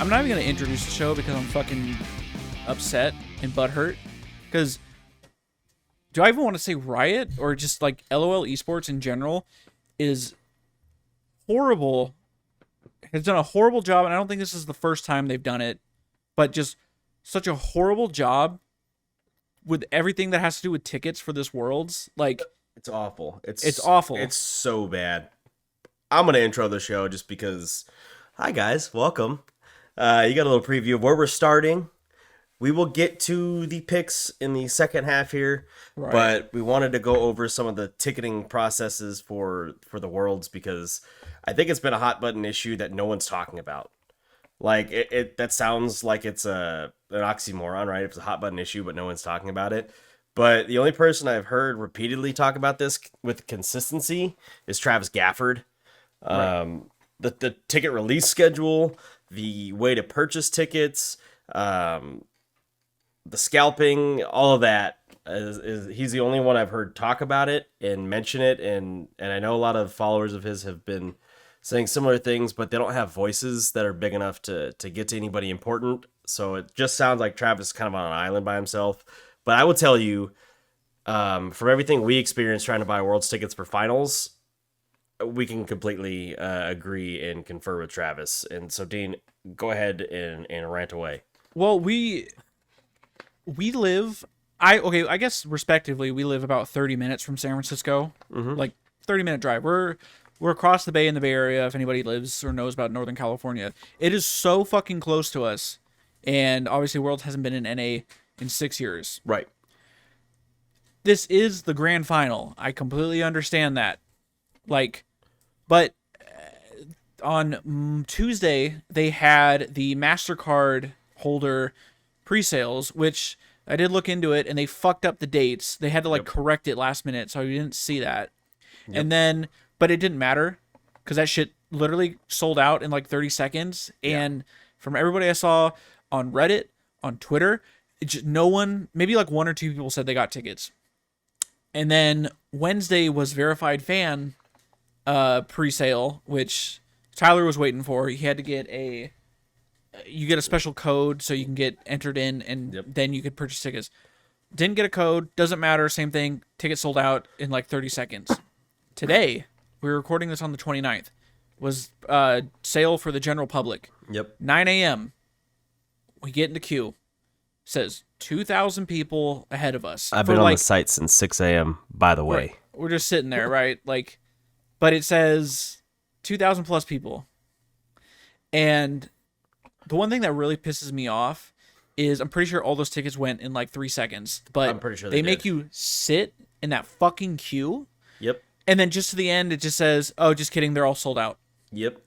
I'm not even going to introduce the show because I'm fucking upset and butthurt. Because do I even want to say Riot or just like LOL esports in general is horrible, has done a horrible job, and I don't think this is the first time they've done it, but just such a horrible job with everything that has to do with tickets for this Worlds. Like, it's awful. It's awful. It's so bad. I'm going to intro the show just because, hi guys, welcome. You got a little preview of where we're starting. We will get to the picks in the second half here, right. But we wanted to go over some of the ticketing processes for the Worlds because I think it's been a hot button issue that no one's talking about. Like, that sounds like it's an oxymoron, right? It's a hot button issue, but no one's talking about it. But the only person I've heard repeatedly talk about this with consistency is Travis Gafford. Right. The ticket release schedule, the way to purchase tickets, the scalping, all of that is he's the only one I've heard talk about it and mention it, and I know a lot of followers of his have been saying similar things, but they don't have voices that are big enough to get to anybody important. So it just sounds like Travis is kind of on an island by himself. But I will tell you, from everything we experienced trying to buy Worlds tickets for finals, we can completely agree and confer with Travis. And so, Dean, go ahead and rant away. Well, we live, I guess respectively, we live about 30 minutes from San Francisco, like 30-minute drive. We're across the bay in the Bay Area, if anybody lives or knows about Northern California. It is so fucking close to us, and obviously Worlds hasn't been in NA in 6 years. Right. This is the grand final. I completely understand that. Like, but on Tuesday, they had the MasterCard holder pre-sales, which I did look into it, and they fucked up the dates. They had to correct it last minute, so we didn't see that. Yep. And then, but it didn't matter because that shit literally sold out in like 30 seconds. And from everybody I saw on Reddit, on Twitter, no one, maybe like one or two people said they got tickets. And then Wednesday was verified fan pre-sale, which Tyler was waiting for. He had to get you get a special code so you can get entered in, and then you could purchase tickets. Didn't get a code, doesn't matter, same thing. Tickets sold out in like 30 seconds. Today, we're recording this on the 29th, was sale for the general public. 9 a.m. We get in the queue. Says 2,000 people ahead of us. I've been on the site since 6 a.m., by the way. We're just sitting there, right? Like, but it says 2,000 plus people. And the one thing that really pisses me off is I'm pretty sure all those tickets went in like 3 seconds. But I'm pretty sure they make you sit in that fucking queue. Yep. And then just to the end, it just says, oh, just kidding, they're all sold out. Yep.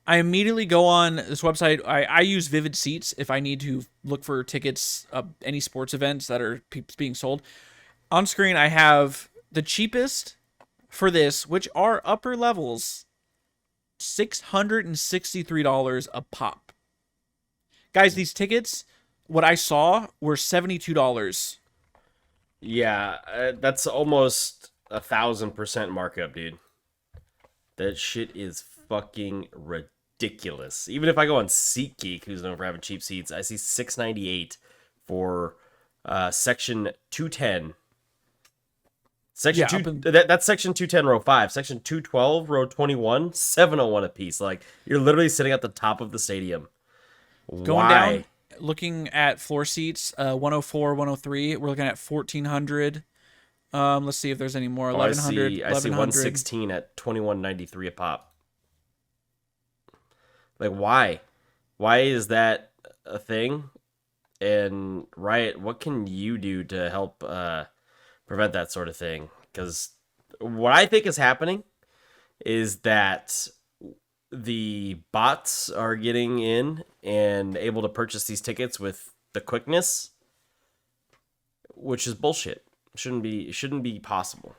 I immediately go on this website. I use Vivid Seats if I need to look for tickets, any sports events that are being sold. On screen, I have the cheapest for this, which are upper levels, $663 a pop. Guys, these tickets, what I saw, were $72. Yeah, that's almost 1,000% markup, dude. That shit is fucking ridiculous. Even if I go on SeatGeek, who's known for having cheap seats, I see $698 for section 210. That's section 210, row 5. Section 212, row 21, $701 a piece. Like, you're literally sitting at the top of the stadium. Going down, looking at floor seats, 104, 103, we're looking at 1,400. Let's see if there's any more. 1,100. I see 116 at $21.93 a pop. Like, why? Why is that a thing? And Riot, what can you do to help prevent that sort of thing? Because what I think is happening is that the bots are getting in and able to purchase these tickets with the quickness, which is bullshit. It shouldn't be possible.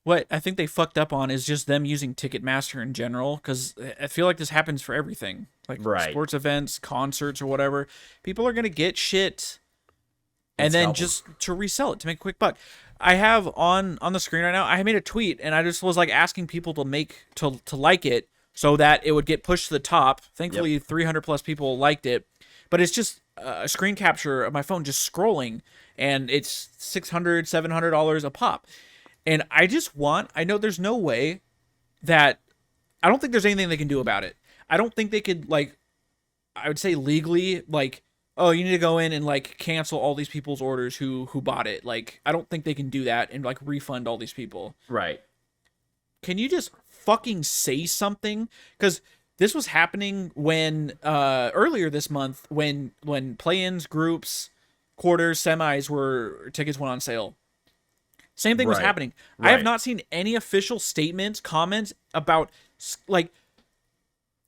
What I think they fucked up on is just them using Ticketmaster in general, because I feel like this happens for everything, like sports events, concerts, or whatever. People are gonna get shit, and then just to resell it to make a quick buck. I have on the screen right now. I made a tweet, and I just was like asking people to like it so that it would get pushed to the top. Yep. Thankfully, 300 plus people liked it, but it's just a screen capture of my phone just scrolling, and it's $600-$700 a pop. And I know there's no way that, I don't think there's anything they can do about it. I don't think they could, like, I would say legally, like, oh, you need to go in and, like, cancel all these people's orders who bought it. Like, I don't think they can do that and, like, refund all these people. Right. Can you just fucking say something? Because this was happening when earlier this month when play-ins, groups, quarters, semis tickets went on sale. Same thing was happening. I have not seen any official statements, comments about, like,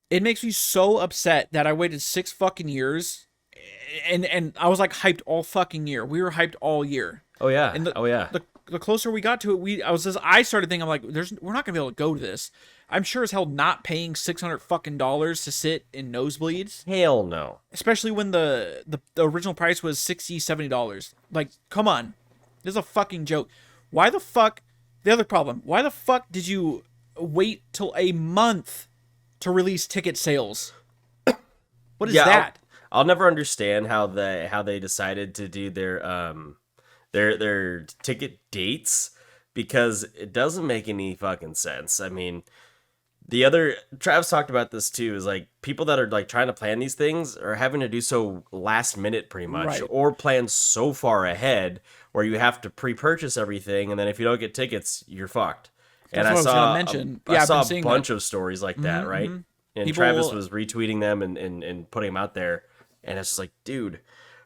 it makes me so upset that I waited 6 fucking years, and I was like hyped all fucking year. We were hyped all year. Oh yeah. And the closer we got to it, I started thinking, I'm like, we're not gonna be able to go to this. I'm sure as hell not paying $600 fucking dollars to sit in nosebleeds. Hell no. Especially when the original price was $60-$70. Like, come on, this is a fucking joke. Why the fuck? The other problem. Why the fuck did you wait till a month to release ticket sales? What is that? I'll never understand how they decided to do their ticket dates, because it doesn't make any fucking sense. I mean, Travis talked about this too, is like people that are like trying to plan these things are having to do so last minute pretty much, or plan so far ahead where you have to pre-purchase everything, and then if you don't get tickets, you're fucked. That's what I was gonna mention. I saw a bunch of stories like that, right? Mm-hmm. And Travis was retweeting them and putting them out there, and it's just like, dude,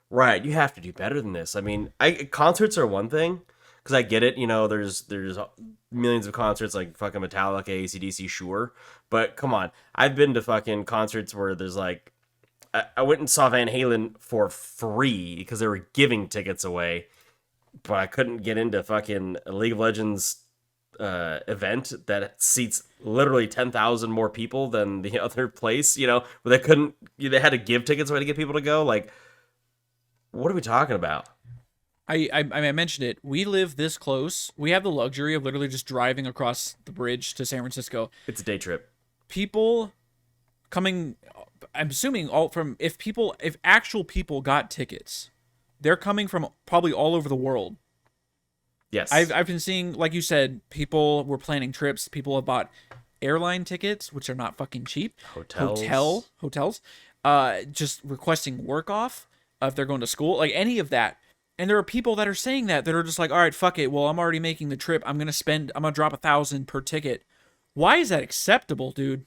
right, you have to do better than this. I mean, concerts are one thing, because I get it, you know, there's millions of concerts like fucking Metallica, AC/DC, sure, but come on, I've been to fucking concerts where there's like, I went and saw Van Halen for free because they were giving tickets away, but I couldn't get into fucking a League of Legends event that seats literally 10,000 more people than the other place, you know, where they had to give tickets away to get people to go. Like, what are we talking about? I mentioned it. We live this close. We have the luxury of literally just driving across the bridge to San Francisco. It's a day trip. People coming, I'm assuming if actual people got tickets, they're coming from probably all over the world. Yes. I've been seeing, like you said, people were planning trips. People have bought airline tickets, which are not fucking cheap. Hotels. Just requesting work off if they're going to school, like any of that. And there are people that are saying that are just like, all right, fuck it. Well, I'm already making the trip. I'm gonna drop $1,000 per ticket. Why is that acceptable, dude?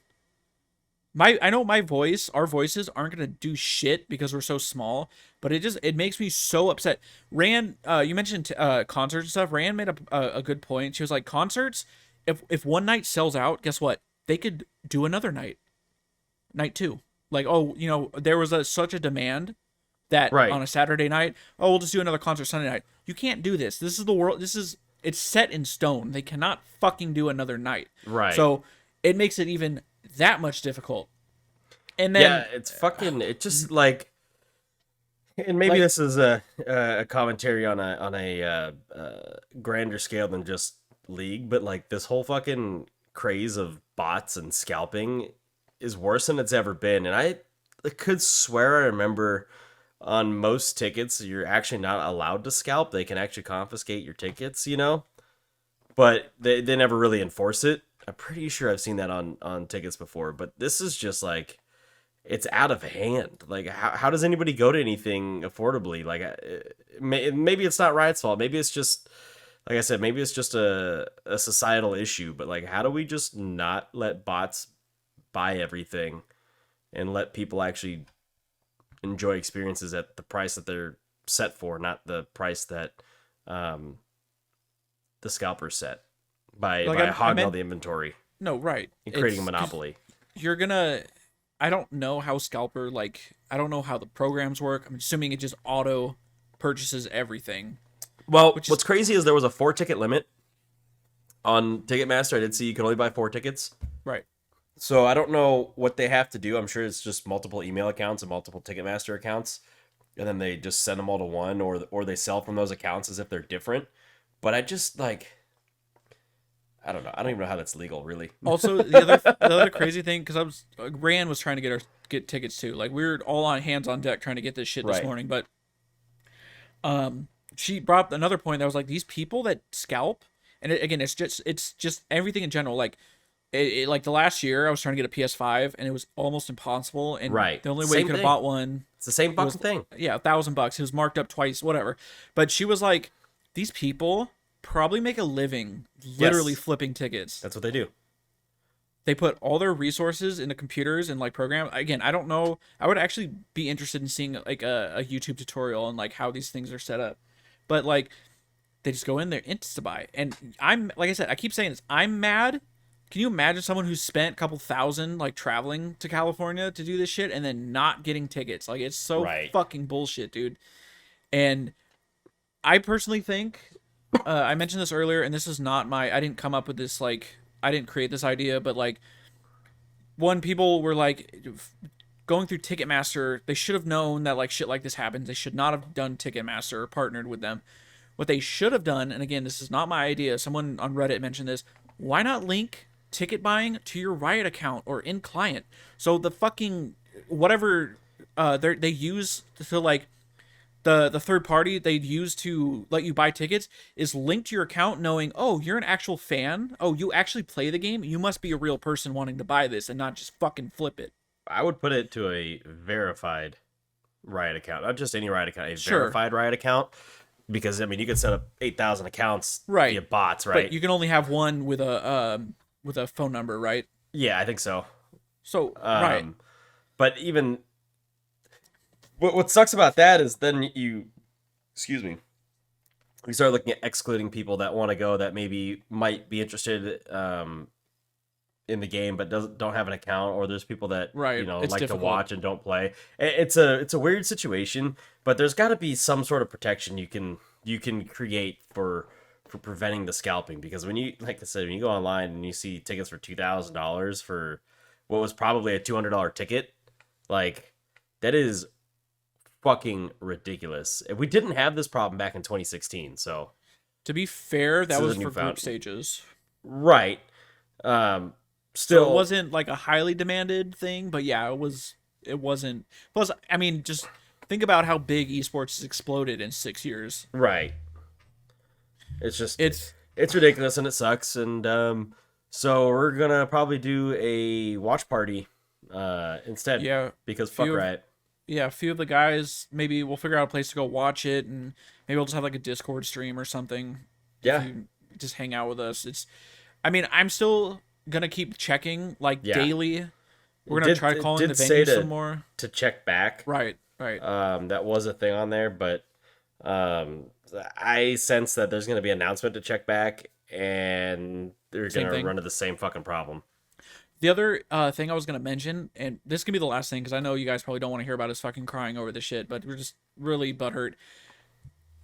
I know our voices aren't gonna do shit because we're so small, but it makes me so upset. Rand, you mentioned concerts and stuff. Rand made a good point. She was like, concerts, if one night sells out, guess what? They could do another night 2. Like, oh, you know, there was such a demand that on a Saturday night, oh, we'll just do another concert Sunday night. You can't do this. This is the world. It's set in stone. They cannot fucking do another night. Right. So it makes it even that much difficult. And then it's just like, and maybe this is a commentary on a grander scale than just League, but like this whole fucking craze of bots and scalping is worse than it's ever been. And I could swear I remember on most tickets you're actually not allowed to scalp. They can actually confiscate your tickets, you know, but they never really enforce it. I'm pretty sure I've seen that on tickets before, but this is just like, it's out of hand. Like, how does anybody go to anything affordably? Like, maybe it's not Riot's fault. Maybe it's just, like I said, maybe it's just a societal issue. But like, how do we just not let bots buy everything and let people actually enjoy experiences at the price that they're set for, not the price that the scalpers set by hogging all the inventory? No, right. And creating a monopoly. I don't know how Scalper, I don't know how the programs work. I'm assuming it just auto purchases everything. Well, what's crazy is there was a 4-ticket limit on Ticketmaster. I did see you could only buy 4 tickets. Right. So I don't know what they have to do. I'm sure it's just multiple email accounts and multiple Ticketmaster accounts, and then they just send them all to one, or they sell from those accounts as if they're different. But I just I don't know. I don't even know how that's legal, really. Also, the other crazy thing, because Rand was trying to get tickets too. Like we were all on hands on deck trying to get this shit this Right. morning, but she brought up another point that was like these people that scalp, and again, it's just everything in general. Like like the last year, I was trying to get a PS5, and it was almost impossible. And Right. the only way you Same could have thing. bought one, It's the same it was fucking thing. yeah, $1,000. It was marked up twice, whatever. But she was like, these people probably make a living literally Yes. flipping tickets. That's what they do. They put all their resources into computers and like program. Again, I don't know. I would actually be interested in seeing like a YouTube tutorial on like how these things are set up. But like they just go in there insta buy. And I'm like I said, I keep saying this. I'm mad. Can you imagine someone who's spent a couple thousand like traveling to California to do this shit and then not getting tickets? Like it's so Right. fucking bullshit, dude. And I personally think I mentioned this earlier, and this is not I didn't come up with this like I didn't create this idea, but like one people were like going through Ticketmaster, they should have known that like shit like this happens. They should not have done Ticketmaster or partnered with them. What they should have done, and again, this is not my idea. Someone on Reddit mentioned this. Why not link ticket buying to your Riot account or in client? So the fucking whatever they use to like the third party they'd use to let you buy tickets is linked to your account knowing, oh, you're an actual fan. Oh, you actually play the game. You must be a real person wanting to buy this and not just fucking flip it. I would put it to a verified Riot account, not just any Riot account, a Sure. verified Riot account. Because I mean, you could set up 8,000 accounts Right. via bots, right? But you can only have one with a phone number, right? Yeah, I think so. So right. But even what sucks about that is then excuse me, you start looking at excluding people that want to go that maybe might be interested in the game but don't have an account, or there's people that Right. you know It's like difficult. to watch and don't play. It's a weird situation, but there's got to be some sort of protection you can create for preventing the scalping, because when you, like I said, when you go online and you see tickets for $2,000 for what was probably a $200 ticket, like that is fucking ridiculous. We didn't have this problem back in 2016, so To be fair, that This is was a for newfound- group stages. right. Still, So it wasn't like a highly demanded thing, but yeah, it wasn't. Plus, I mean, just think about how big esports has exploded in 6 years. right. It's just It's it's ridiculous and it sucks, and so we're gonna probably do a watch party instead. yeah, Because fuck few of- Riot. yeah, a few of the guys, maybe we'll figure out a place to go watch it, and maybe we'll just have like a Discord stream or something. Yeah. If you just hang out with us. I mean, I'm still gonna keep checking like Yeah. daily. We're gonna try It calling did the say venue to- some more. To check back. Right. That was a thing on there, but I sense that there's going to be an announcement to check back, and they're Same going to thing. run into the same fucking problem. The other thing I was gonna mention, and this can be the last thing because I know you guys probably don't want to hear about us fucking crying over this shit, but we're just really butthurt.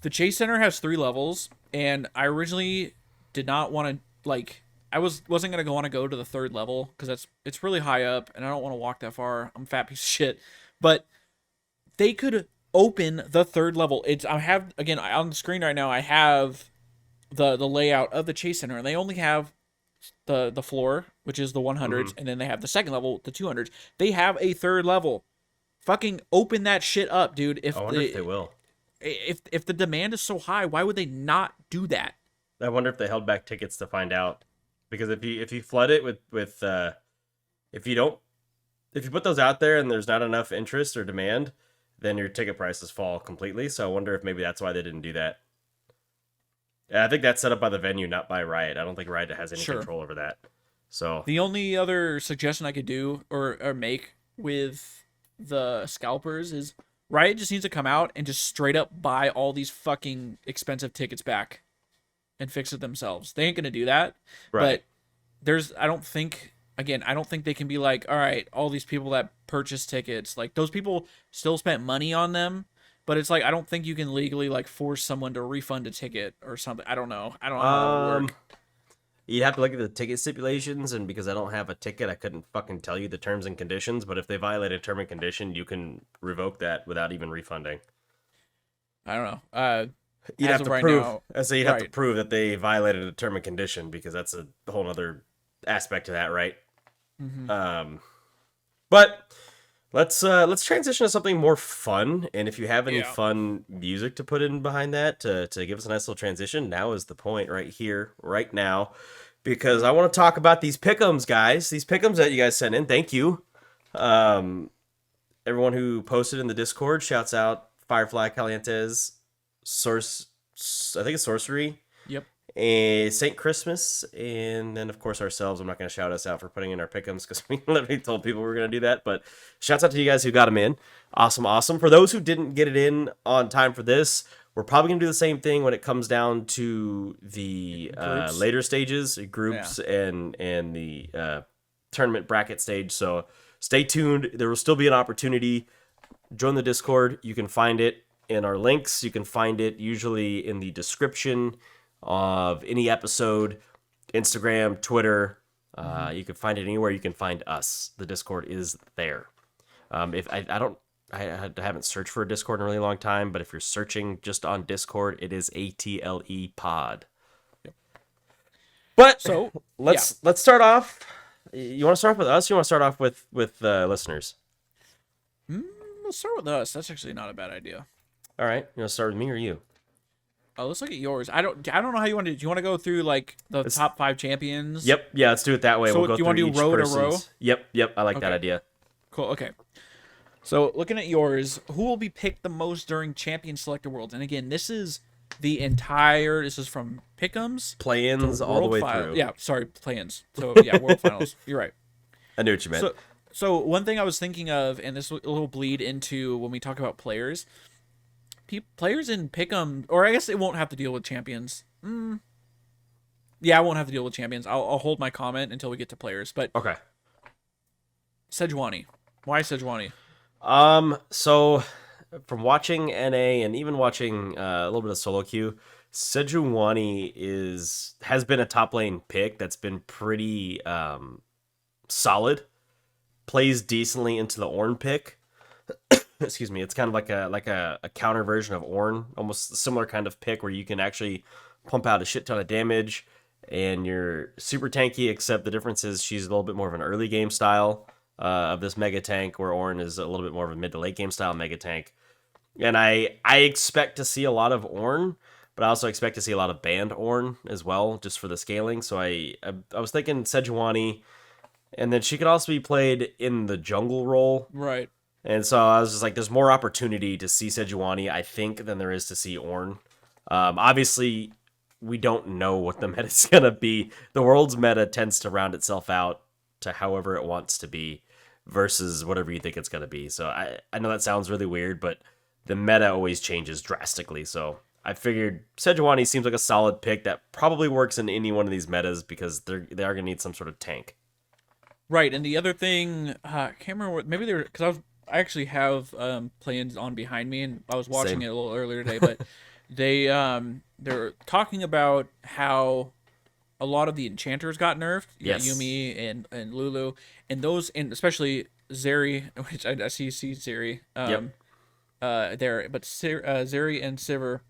The Chase Center has 3 levels, and I originally did not want to like. I wasn't gonna want to go to the 3rd level because it's really high up, and I don't want to walk that far. I'm a fat piece of shit, but they could open the 3rd level. I have again on the screen right now. I have the layout of the Chase Center, and they only have the floor, which is the 100s, and then they have the 2nd level, the 200s. They have a 3rd level. Fucking open that shit up, dude. I wonder if they will. If the demand is so high, why would they not do that? I wonder if they held back tickets to find out. Because if you flood it with if you put those out there and there's not enough interest or demand, then your ticket prices fall completely. So I wonder if maybe that's why they didn't do that. And I think that's set up by the venue, not by Riot. I don't think Riot has any Sure. control over that. So The only other suggestion I could do or make with the Scalpers is Riot just needs to come out and just straight up buy all these fucking expensive tickets back and fix it themselves. They ain't gonna do that. Right. But I don't think they can be like, all right, all these people that purchase tickets, like those people still spent money on them, but it's like I don't think you can legally like force someone to refund a ticket or something. I don't know. I don't know how that would work. You'd have to look at the ticket stipulations, and because I don't have a ticket, I couldn't fucking tell you the terms and conditions. But if they violate a term and condition, you can revoke that without even refunding. I don't know. You'd as have of to right prove. now. I say you'd have to Right. prove that they violated a term and condition because that's a whole other aspect to that, right? But let's transition to something more fun. And if you have any Yeah. fun music to put in behind that to give us a nice little transition, now is the point right here, right now, because I want to talk about these pick'ems, guys. These pick'ems that you guys sent in. Thank you. Everyone who posted in the Discord, shouts out Firefly Calientes, Source, I think it's Sorcery, Yep. and Saint Christmas, and then of course ourselves. I'm not going to shout us out for putting in our pick'ems because we literally told people we were going to do that. But shouts out to you guys who got them in. Awesome, awesome. For those who didn't get it in on time for this, we're probably going to do the same thing when it comes down to the later stages, groups, and the tournament bracket stage. So stay tuned. There will still be an opportunity. Join the Discord. You can find it in our links. You can find it usually in the description of any episode, Instagram, Twitter. You can find it anywhere you can find us. The Discord is there. If I haven't searched for a Discord in a really long time, but if you're searching just on Discord, it is ATLE Pod. Yep. But So let's start off. You want to start off with us? You want to start off with listeners? Let's start with us. That's actually not a bad idea. All right. You want to start with me or you? Oh, let's look at yours. I don't know how you want to. Do you want to go through like the top 5 champions? Yep. Yeah. Let's do it that way. So we'll go do you want to through do each row to person's. row? Yep. I like that idea. Cool. Okay. So looking at yours, who will be picked the most during Champion Selector Worlds? And again, this is the entire. This is from Pick'ems, Play-ins all the way through. Yeah, sorry, play-ins. So yeah, World Finals. You're right. I knew what you meant. So one thing I was thinking of, and this will bleed into when we talk about players. Players in Pick'em, or I guess it won't have to deal with champions. Yeah, I won't have to deal with champions. I'll hold my comment until we get to players. But okay. Sejuani. Why Sejuani? So from watching NA and even watching a little bit of solo queue, Sejuani has been a top lane pick that's been pretty solid. Plays decently into the Ornn pick. Excuse me. It's kind of like a counter version of Ornn, almost a similar kind of pick where you can actually pump out a shit ton of damage and you're super tanky, except the difference is she's a little bit more of an early game style of this mega tank, where Ornn is a little bit more of a mid to late game style mega tank. And I expect to see a lot of Ornn, but I also expect to see a lot of banned Ornn as well, just for the scaling. So I was thinking Sejuani, and then she could also be played in the jungle role. Right. And so I was just like, there's more opportunity to see Sejuani, I think, than there is to see Ornn. Obviously, we don't know what the meta's going to be. The world's meta tends to round itself out to however it wants to be versus whatever you think it's going to be. So I know that sounds really weird, but the meta always changes drastically. So I figured Sejuani seems like a solid pick that probably works in any one of these metas because they are going to need some sort of tank. Right, and the other thing, I can't remember what, maybe they're, because I actually have plans on behind me, and I was watching it a little earlier today, but they're talking about how a lot of the enchanters got nerfed. Yes. Yumi and Lulu, and those, and especially Zeri, which I see Zeri there, but Zeri and Sivir,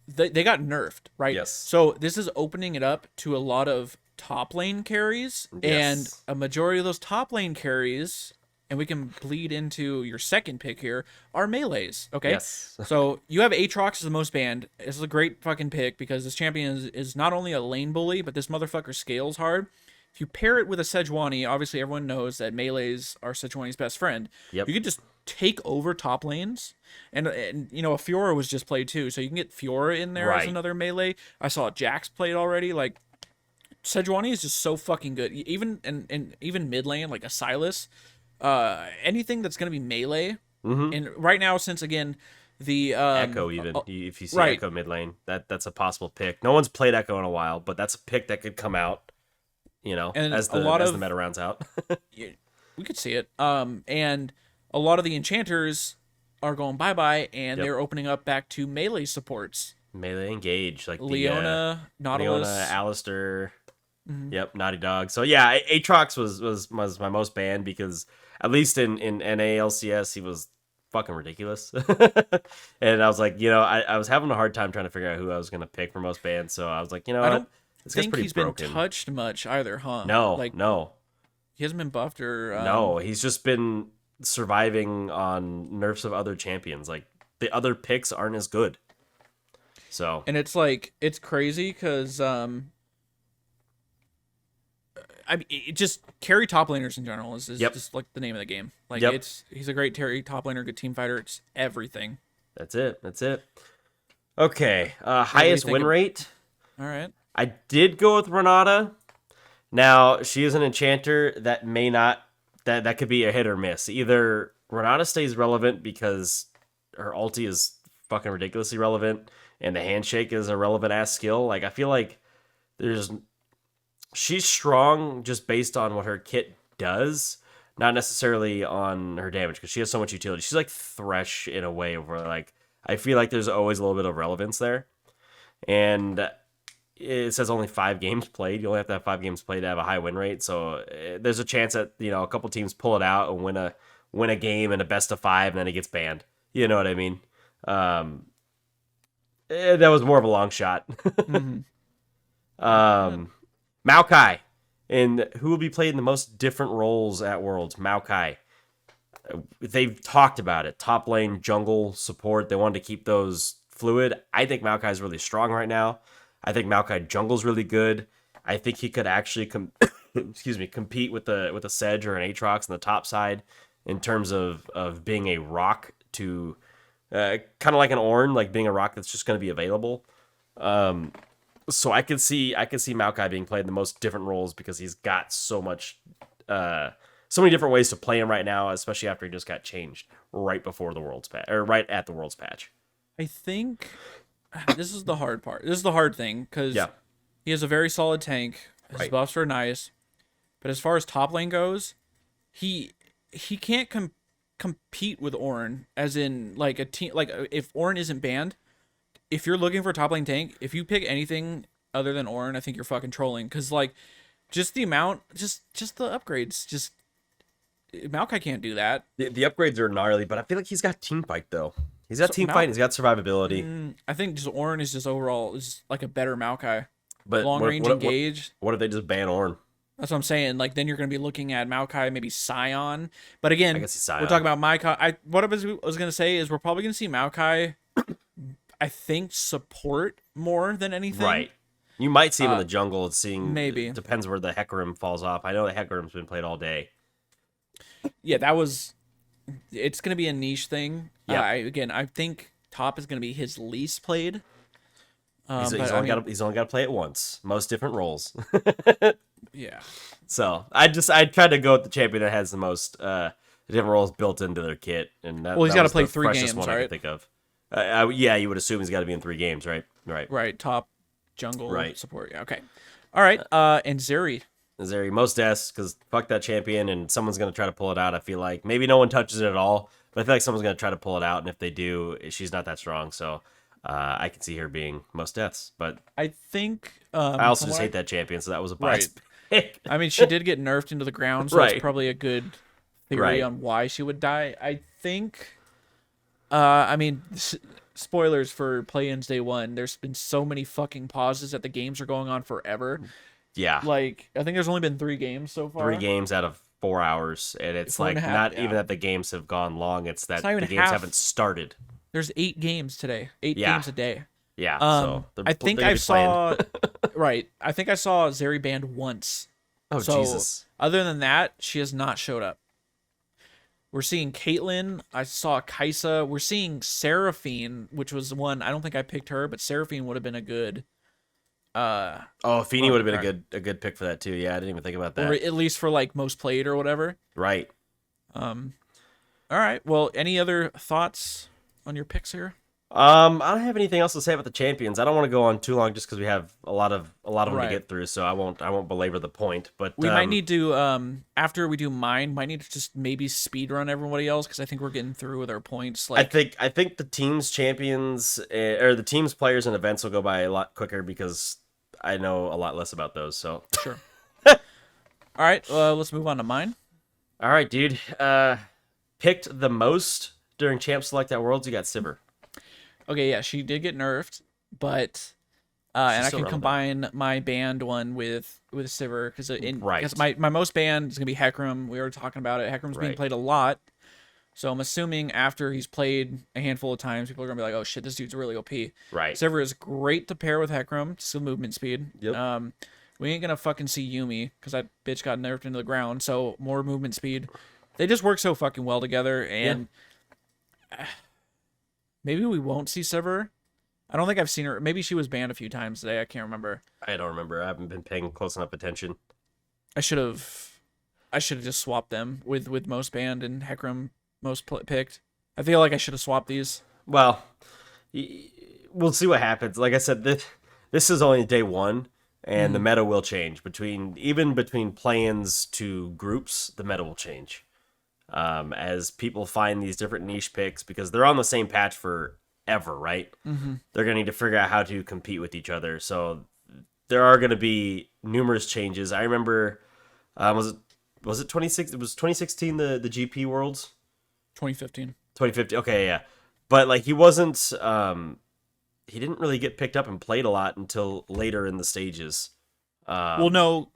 they got nerfed, right? Yes. So this is opening it up to a lot of top lane carries, and a majority of those top lane carries, and we can bleed into your second pick here, are melees. Okay. Yes. So you have Aatrox as the most banned. This is a great fucking pick because this champion is not only a lane bully, but this motherfucker scales hard. If you pair it with a Sejuani, obviously everyone knows that melees are Sejuani's best friend. Yep. You could just take over top lanes, and you know, a Fiora was just played too, so you can get Fiora in there as another melee. I saw Jax played already. Like, Sejuani is just so fucking good. Even even mid lane, like a Sylas, anything that's gonna be melee. Mm-hmm. And right now, since again the Echo, even if you see Echo mid lane, that's a possible pick. No one's played Echo in a while, but that's a pick that could come out. You know, and as the meta rounds out. We could see it. And a lot of the enchanters are going bye-bye, and they're opening up back to melee supports. Melee engage, like Leona, Nautilus. Leona, Alistair. Mm-hmm. Yep, Naughty Dog. So yeah, Aatrox was my most banned because at least in NA LCS he was fucking ridiculous. And I was like, I was having a hard time trying to figure out who I was gonna pick for most bans. So I was like, I don't this guy's think pretty he's broken. been touched much either, huh? No, Like no, he hasn't been buffed or no. He's just been surviving on nerfs of other champions. Like the other picks aren't as good. So and it's like it's crazy because I mean, just carry top laners in general is just like the name of the game. Like he's a great top laner, good team fighter. It's everything. That's it. Okay, highest win rate. All right. I did go with Renata. Now she is an enchanter that may not that could be a hit or miss. Either Renata stays relevant because her ulti is fucking ridiculously relevant, and the handshake is a relevant ass skill. Like I feel like she's strong just based on what her kit does, not necessarily on her damage, because she has so much utility. She's like Thresh in a way where like I feel like there's always a little bit of relevance there. And it says only 5 games played. You only have to have 5 games played to have a high win rate. So there's a chance that a couple teams pull it out and win a game in a best of 5, and then it gets banned. You know what I mean? That was more of a long shot. Maokai, and who will be playing the most different roles at Worlds? Maokai. They've talked about it. Top lane, jungle, support. They wanted to keep those fluid. I think Maokai is really strong right now. I think Maokai jungle's really good. I think he could actually compete with a Sedge or an Aatrox on the top side in terms of being a rock to kind of like an Ornn, like being a rock that's just going to be available. So I could see Maokai being played in the most different roles because he's got so many different ways to play him right now, especially after he just got changed right before the Worlds patch, or right at the Worlds patch. I think this is the hard part. This is the hard thing because he has a very solid tank. His buffs are nice, but as far as top lane goes, he can't compete with Ornn. As in, like a team, like if Ornn isn't banned, if you're looking for a top lane tank, if you pick anything other than Ornn, I think you're fucking trolling. Because like, just the amount, just the upgrades, just Maokai can't do that. The upgrades are gnarly, but I feel like he's got team fight though. He's got team fight. He's got survivability. I think just Ornn is just overall is like a better Maokai. But long range engage. What if they just ban Ornn? That's what I'm saying. Like then you're going to be looking at Maokai, maybe Sion. But again, I guess he's Sion. We're talking about Maokai. What I was going to say is we're probably going to see Maokai, I think, support more than anything. Right. You might see him in the jungle. Maybe. Depends where the Hecarim falls off. I know the Hecarim's been played all day. Yeah, it's going to be a niche thing. Yeah. I think top is going to be his least played. He's only got to play it once. Most different roles. Yeah. So I tried to go with the champion that has the most different roles built into their kit, and he's got to play 3 games, one right? I could think of. Yeah, you would assume he's got to be in 3 games, right? Right. Top, jungle, support. Yeah. Okay. All right. And Zeri. Most deaths, because fuck that champion, and someone's gonna try to pull it out. I feel like maybe no one touches it at all, but I feel like someone's gonna try to pull it out, and if they do, she's not that strong. So I can see her being most deaths. But I think I also just hate that champion, so that was a biased pick. I mean, she did get nerfed into the ground, so that's probably a good theory on why she would die. I think. I mean, spoilers for play-ins day 1. There's been so many fucking pauses that the games are going on forever. Yeah. Like, I think there's only been 3 games so far. 3 games out of 4 hours. And it's like not even that the games have gone long. It's that the games haven't started. There's 8 games today. 8 games a day. Yeah. So I think I saw... Right. I think I saw Zeri banned once. Oh, so, Jesus. Other than that, she has not showed up. We're seeing Caitlyn. I saw Kaisa. We're seeing Seraphine, which was one. I don't think I picked her, but Seraphine would have been a good... Feeny would have been a good pick for that too. Yeah, I didn't even think about that. Or at least for like most played or whatever. Right. All right. Well, any other thoughts on your picks here? I don't have anything else to say about the champions. I don't want to go on too long just because we have a lot of them to get through, so I won't belabor the point. But we might need to after we do mine, might need to just maybe speed run everybody else because I think we're getting through with our points. Like I think the team's champions or the team's players and events will go by a lot quicker because I know a lot less about those. So sure. All right, let's move on to mine. All right, dude. Picked the most during Champ Select at Worlds, you got Sivir. Okay, yeah, she did get nerfed, but and I can combine my banned one with Sivir because my most banned is gonna be Hecarim. We were talking about it. Hecarim's being played a lot, so I'm assuming after he's played a handful of times, people are gonna be like, "Oh shit, this dude's really OP." Right. Sivir is great to pair with Hecarim, still movement speed. Yep. We ain't gonna fucking see Yuumi because that bitch got nerfed into the ground. So more movement speed. They just work so fucking well together, and maybe we won't see Sivir. I don't think I've seen her. Maybe she was banned a few times today. I can't remember. I don't remember. I haven't been paying close enough attention. I should have just swapped them with most banned and Hecarim most picked. I feel like I should have swapped these. Well, we'll see what happens. Like I said, this is only day one, and the meta will change between play-ins to groups. The meta will change as people find these different niche picks because they're on the same patch for ever, right? They're gonna need to figure out how to compete with each other. So there are gonna be numerous changes. I remember, was it 26? It was 2016 the GP Worlds. 2015. 2015. Okay, yeah, but like he wasn't. He didn't really get picked up and played a lot until later in the stages. Well, no,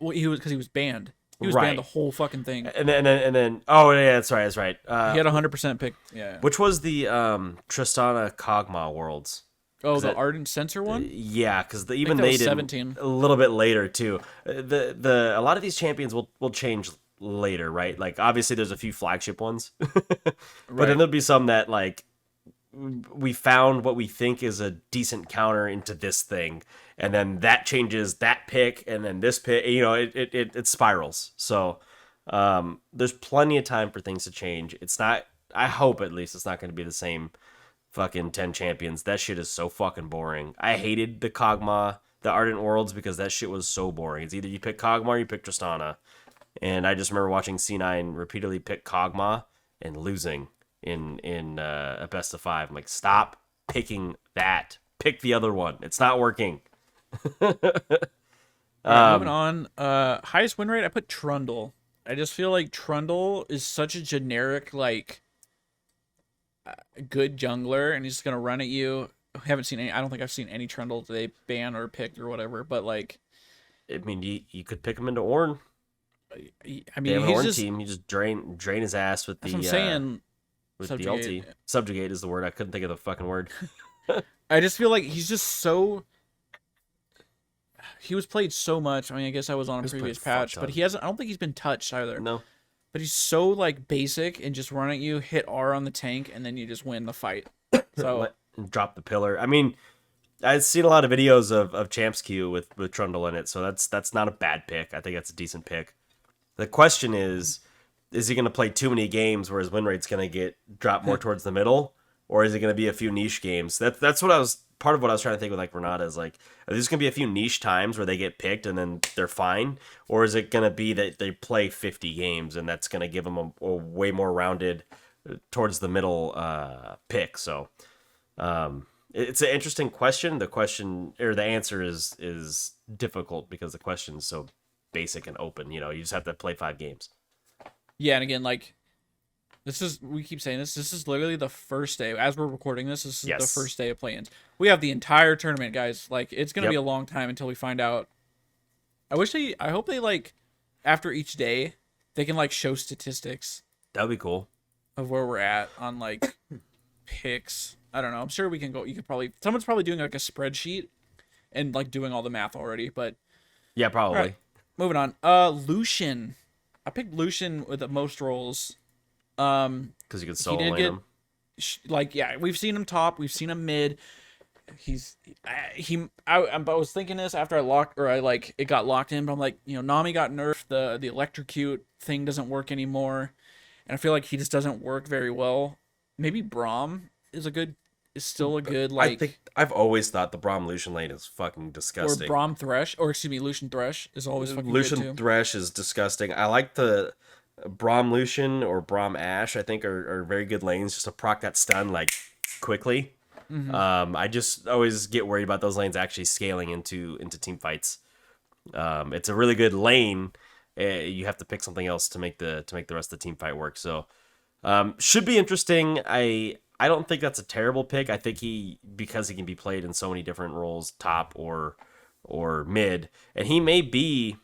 he was banned. He was banned the whole fucking thing. And then oh yeah, that's right. He had 100% pick. Yeah. Which was the Tristana Kog'Maw Worlds? Oh, the Ardent Sensor one? Yeah, because even they did 17. A little bit later too. A lot of these champions will change later, right? Like obviously there's a few flagship ones, but then there'll be some that like we found what we think is a decent counter into this thing, and then that changes that pick, and then this pick, it spirals. So there's plenty of time for things to change. It's not, I hope at least it's not going to be the same fucking 10 champions. That shit is so fucking boring. I hated the Kog'Maw, the Ardent Worlds, because that shit was so boring. It's either you pick Kog'Maw or you pick Tristana. And I just remember watching C9 repeatedly pick Kog'Maw and losing in a best of 5. I'm like, stop picking that. Pick the other one. It's not working. Moving on. Highest win rate, I put Trundle. I just feel like Trundle is such a generic, like, good jungler, and he's just gonna run at you. I don't think I've seen any Trundle they ban or picked or whatever, but like, I mean, you could pick him into Ornn. I mean, they have an Ornn team. You just drain his ass with the. I'm saying. With the ulti. Subjugate is the word. I couldn't think of the fucking word. I just feel like he's just so. He was played so much. I mean, I guess I was on a previous patch, but he hasn't. I don't think he's been touched either. No. But he's so like basic and just run at you, hit R on the tank, and then you just win the fight. So drop the pillar. I mean, I've seen a lot of videos of Champs Q with Trundle in it, so that's not a bad pick. I think that's a decent pick. The question is he going to play too many games where his win rate's going to get dropped more towards the middle, or is it going to be a few niche games? That's what part of what I was trying to think with like Renata is like, are there going to be a few niche times where they get picked and then they're fine, or is it going to be that they play 50 games and that's going to give them a way more rounded towards the middle pick? So it's an interesting question. The answer is difficult because the question is so basic and open. You just have to play 5 games. Yeah, and again, like, we keep saying this is literally the first day. As we're recording this is the first day of play-ins. We have the entire tournament, guys. Like, it's going to be a long time until we find out. I hope they, like, after each day, they can, like, show statistics. That'd be cool. Of where we're at on, like, picks. I don't know. I'm sure we can go. Someone's probably doing, like, a spreadsheet and, like, doing all the math already, but. Yeah, probably. Right, moving on. Lucian. I picked Lucian with the most rolls. Because you could solo lane him. Like, yeah, we've seen him top, we've seen him mid. I was thinking this after it got locked in, but I'm like, Nami got nerfed, the electrocute thing doesn't work anymore, and I feel like he just doesn't work very well. Maybe Braum is still a good, like. I think I've always thought the Braum Lucian lane is fucking disgusting. Or Lucian Thresh is always fucking Lucian good too. Thresh is disgusting. I like the Braum Lucian or Braum Ashe. I think are very good lanes just to proc that stun like quickly. Mm-hmm. I just always get worried about those lanes actually scaling into team fights. It's a really good lane. You have to pick something else to make the rest of the team fight work. So Should be interesting. I don't think that's a terrible pick. I think because he can be played in so many different roles, top or mid, and he may be,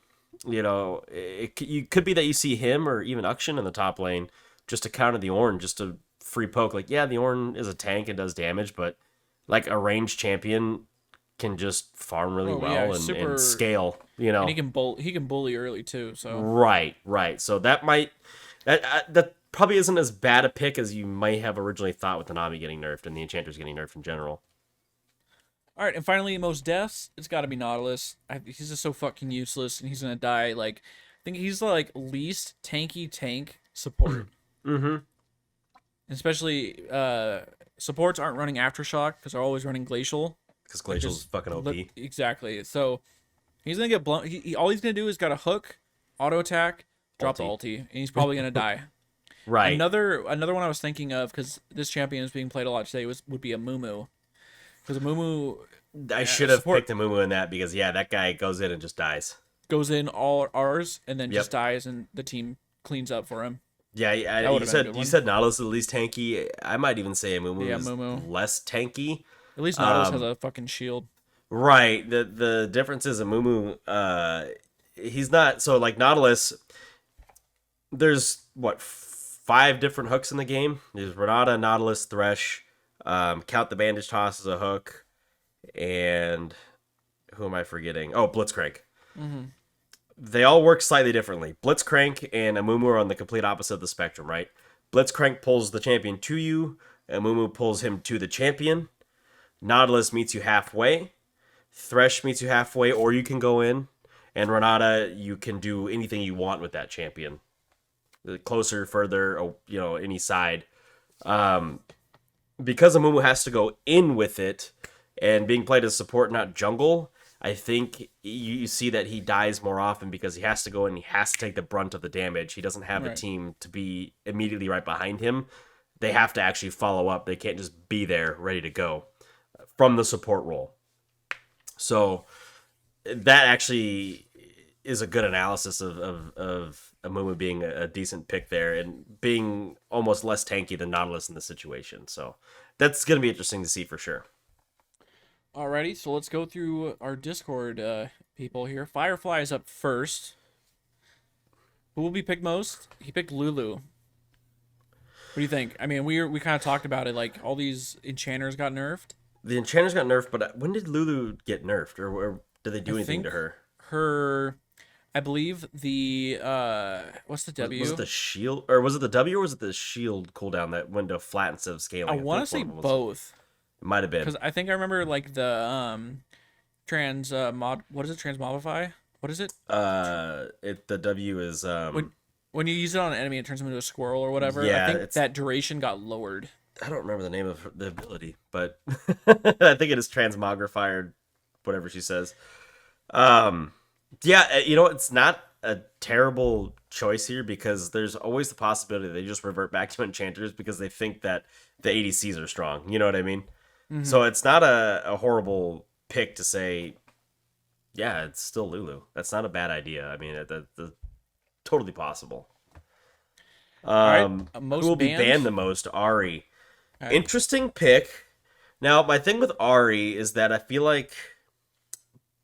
you could be that you see him or even Ukshin in the top lane just to counter the Ornn, just to free poke. Like, yeah, the Ornn is a tank and does damage, but like a ranged champion can just farm really Oh yeah, well and super. scale. And he can bully early too. So Right. So that probably isn't as bad a pick as you might have originally thought with the Nami getting nerfed and the enchanters getting nerfed in general. all right, and finally, most deaths. It's got to be Nautilus. He's just so fucking useless, and he's gonna die. Like, I think he's the like least tanky tank support. Mm-hmm. Especially supports aren't running aftershock because they're always running glacial. Because Glacial's fucking OP. Exactly. So he's gonna get blown. All he's gonna do is got a hook, auto attack, drop the ulti, and he's probably gonna die. Right. Another one I was thinking of because this champion is being played a lot today would be a Mumu. Because a Mumu, I should have picked a Mumu in that because that guy goes in and just dies. Goes in all ours and then just dies, and the team cleans up for him. Yeah, you said Nautilus is the least tanky. I might even say a Mumu is less tanky. At least Nautilus has a fucking shield. Right. The difference is a Mumu. He's not so like Nautilus. There's 5 different hooks in the game. There's Renata, Nautilus, Thresh. Count the bandage toss as a hook, and who am I forgetting? Oh, Blitzcrank. Mm-hmm. They all work slightly differently. Blitzcrank and Amumu are on the complete opposite of the spectrum, right? Blitzcrank pulls the champion to you. Amumu pulls him to the champion. Nautilus meets you halfway. Thresh meets you halfway, or you can go in. And Renata, you can do anything you want with that champion. Closer, further, any side. Because Amumu has to go in with it, and being played as support, not jungle, I think you see that he dies more often because he has to go in, he has to take the brunt of the damage. He doesn't have a team to be immediately right behind him. They have to actually follow up. They can't just be there ready to go from the support role. So that actually is a good analysis of Amumu being a decent pick there and being almost less tanky than Nautilus in the situation. So that's going to be interesting to see for sure. Alrighty, so let's go through our Discord people here. Firefly is up first. Who will be picked most? He picked Lulu. What do you think? I mean, we kind of talked about it. Like, all these enchanters got nerfed. The enchanters got nerfed, but when did Lulu get nerfed? Or did they do anything to her? I believe the what's the W? Was it the shield, or was it the W, or was it the shield cooldown that went to flat instead of scaling? I want to say both. It might have been because I think I remember like the What is it? Transmodify? What is it? The W is when you use it on an enemy, it turns them into a squirrel or whatever. Yeah, I think that duration got lowered. I don't remember the name of the ability, but I think it is Transmogrify or whatever she says. Yeah, it's not a terrible choice here because there's always the possibility they just revert back to enchanters because they think that the ADCs are strong. You know what I mean? Mm-hmm. So it's not a horrible pick to say, yeah, it's still Lulu. That's not a bad idea. I mean, that's totally possible. Who will be banned the most? Ari. Right. Interesting pick. Now, my thing with Ari is that I feel like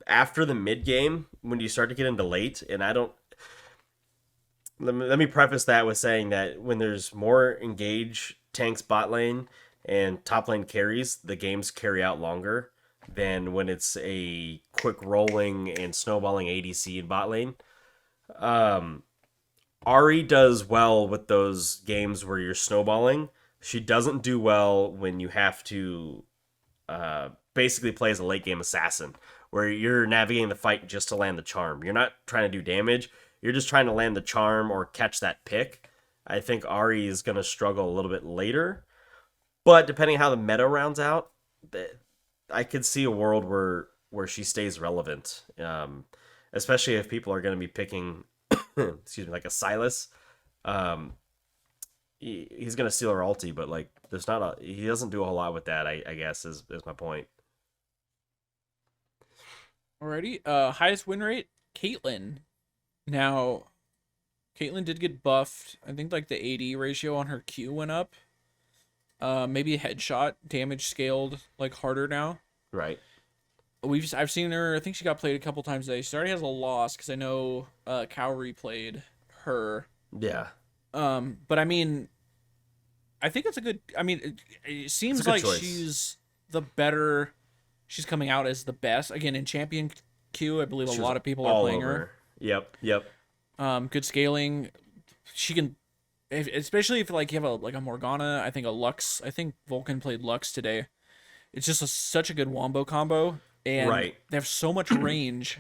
after the mid game, when you start to get into late, and I don't... Let me preface that with saying that when there's more engage tanks bot lane and top lane carries, the games carry out longer than when it's a quick rolling and snowballing ADC in bot lane. Ari does well with those games where you're snowballing. She doesn't do well when you have to basically play as a late game assassin, where you're navigating the fight just to land the charm. You're not trying to do damage. You're just trying to land the charm or catch that pick. I think Ari is going to struggle a little bit later. But depending on how the meta rounds out, I could see a world where she stays relevant. Especially if people are going to be picking, like a Silas. He's going to steal her ulti, but like he doesn't do a whole lot with that, I guess, is my point. Alrighty. Highest win rate, Caitlyn. Now, Caitlyn did get buffed. I think like the AD ratio on her Q went up. Maybe a headshot damage scaled like harder now. Right. I've seen her. I think she got played a couple times today. She already has a loss because I know Cowrie played her. Yeah. But I mean, I think it's a good. I mean, it seems like choice. she's the better. She's coming out as the best again in Champion Q. I believe a lot of people are playing her. Yep. Good scaling. She can, especially if like you have a Morgana. I think a Lux. I think Vulcan played Lux today. It's just such a good wombo combo, and they have so much range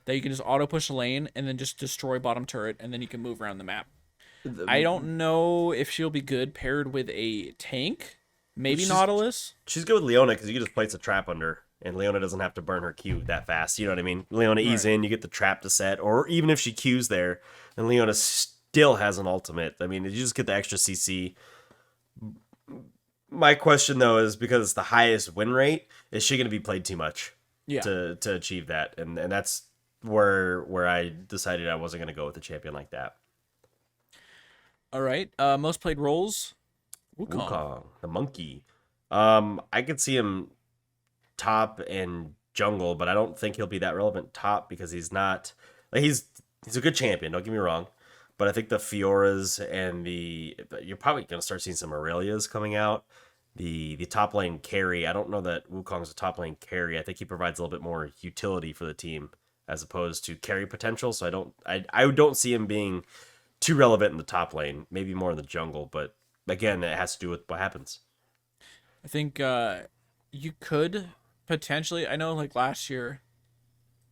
that you can just auto push a lane and then just destroy bottom turret, and then you can move around the map. I don't know if she'll be good paired with a tank. Maybe Nautilus. She's good with Leona because you can just place a trap under, and Leona doesn't have to burn her Q that fast. You know what I mean? Leona ease in, you get the trap to set, or even if she Qs there, and Leona still has an ultimate. I mean, you just get the extra CC. My question though is because it's the highest win rate, is she going to be played too much? Yeah. To achieve that, and that's where I decided I wasn't going to go with a champion like that. All right. Most played roles. Wukong, the monkey. I could see him top and jungle, but I don't think he'll be that relevant top because he's not like he's a good champion. Don't get me wrong, but I think the Fioras and you're probably gonna start seeing some Aurelias coming out. The top lane carry. I don't know that Wukong's a top lane carry. I think he provides a little bit more utility for the team as opposed to carry potential. So I don't see him being too relevant in the top lane. Maybe more in the jungle, but again, it has to do with what happens. I think you could potentially. I know, like last year,